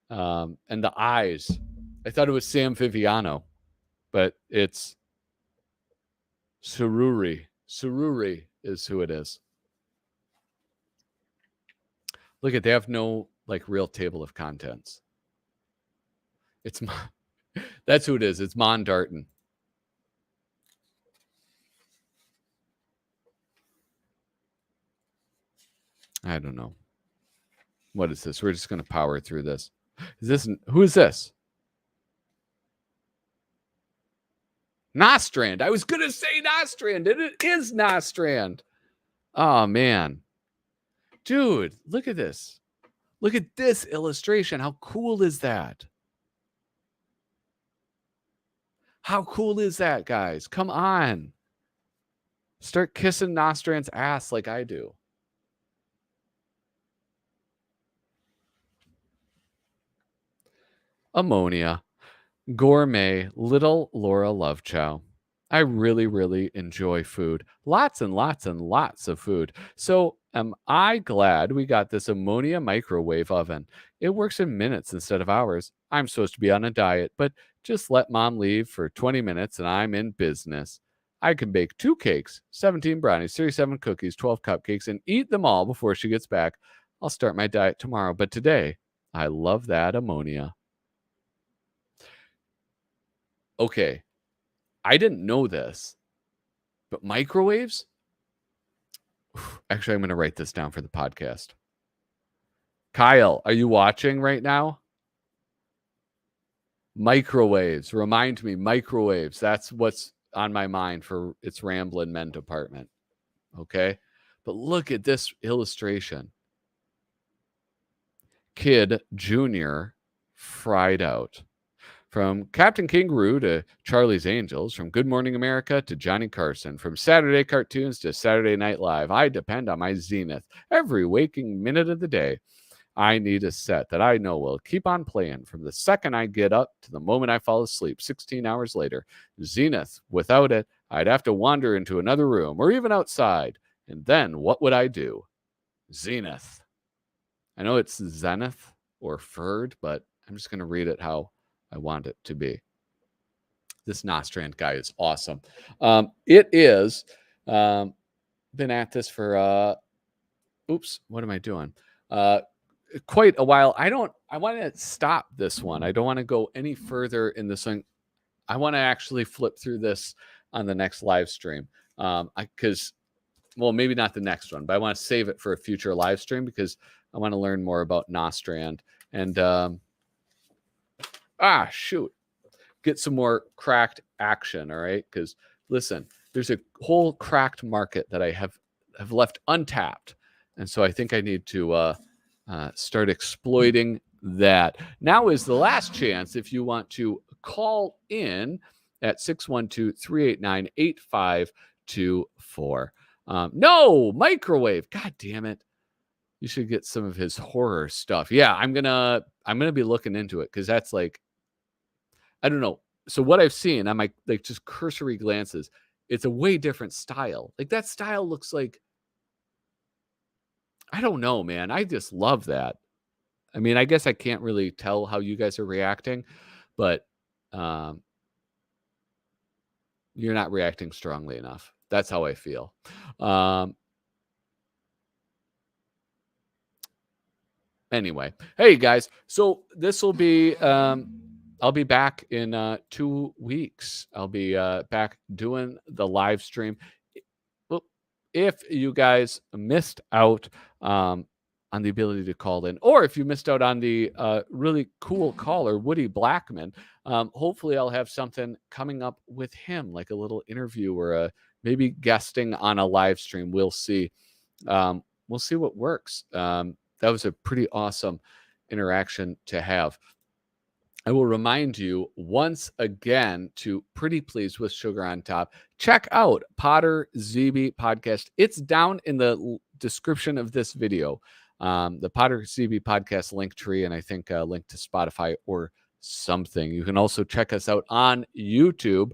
and the eyes. I thought it was Sam Viviano, but it's Sururi. Sururi is who it is. Look at, they have no like real table of contents. It's that's who it is. It's Mon Darton. I don't know. What is this? We're just going to power through this. Who is this? Nostrand. I was going to say Nostrand, and it is Nostrand. Oh, man. Dude, look at this. Look at this illustration. How cool is that? How cool is that, guys? Come on. Start kissing Nostrand's ass like I do. Ammonia. Gourmet, little Laura Lovechow. I really, really enjoy food. Lots and lots and lots of food. So am I glad we got this ammonia microwave oven. It works in minutes instead of hours. I'm supposed to be on a diet, but just let mom leave for 20 minutes and I'm in business. I can bake 2 cakes, 17 brownies, 37 cookies, 12 cupcakes, and eat them all before she gets back. I'll start my diet tomorrow, but today, I love that ammonia. Okay, I didn't know this, but microwaves? Actually, I'm going to write this down for the podcast. Kyle, are you watching right now? Microwaves. Remind me, microwaves. That's what's on my mind for its Ramblin' Men department. Okay? But look at this illustration. Kid Jr. fried out. From Captain Kangaroo to Charlie's Angels, from Good Morning America to Johnny Carson, from Saturday cartoons to Saturday Night Live, I depend on my Zenith every waking minute of the day. I need a set that I know will keep on playing from the second I get up to the moment I fall asleep 16 hours later. Zenith, without it, I'd have to wander into another room or even outside. And then what would I do? Zenith. I know it's Zenith or Ferd, but I'm just going to read it how I want it to be. This Nostrand guy is awesome. It is been at this for what am I doing? Quite a while. I want to stop this one. I don't want to go any further in this one. I want to actually flip through this on the next live stream. Because maybe not the next one, but I want to save it for a future live stream because I want to learn more about Nostrand and get some more cracked action. All right. Because listen, there's a whole cracked market that I have left untapped. And so I think I need to start exploiting that. Now is the last chance if you want to call in at 612-389-8524. No, microwave. God damn it. You should get some of his horror stuff. Yeah, I'm gonna be looking into it because that's like, I don't know. So what I've seen on my like just cursory glances, it's a way different style. Like that style looks like, I don't know, man. I just love that. I mean, I guess I can't really tell how you guys are reacting, but you're not reacting strongly enough. That's how I feel. Anyway, hey guys, so this will be I'll be back in 2 weeks. I'll be back doing the live stream. Well, if you guys missed out on the ability to call in, or if you missed out on the really cool caller, Woody Blackman, hopefully I'll have something coming up with him, like a little interview or maybe guesting on a live stream. We'll see. We'll see what works. That was a pretty awesome interaction to have. I will remind you once again to Pretty Please with Sugar on Top. Check out Potter ZB podcast. It's down in the description of this video. The Potter ZB podcast link tree, and I think a link to Spotify or something. You can also check us out on YouTube.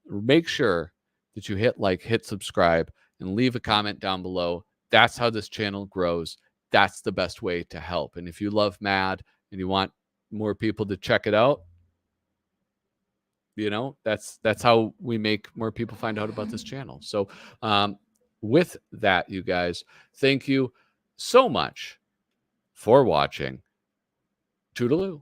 Make sure that you hit subscribe, and leave a comment down below. That's how this channel grows. That's the best way to help. And if you love Mad and you want more people to check it out, that's how we make more people find out about this channel. So with that, you guys, thank you so much for watching. Toodaloo.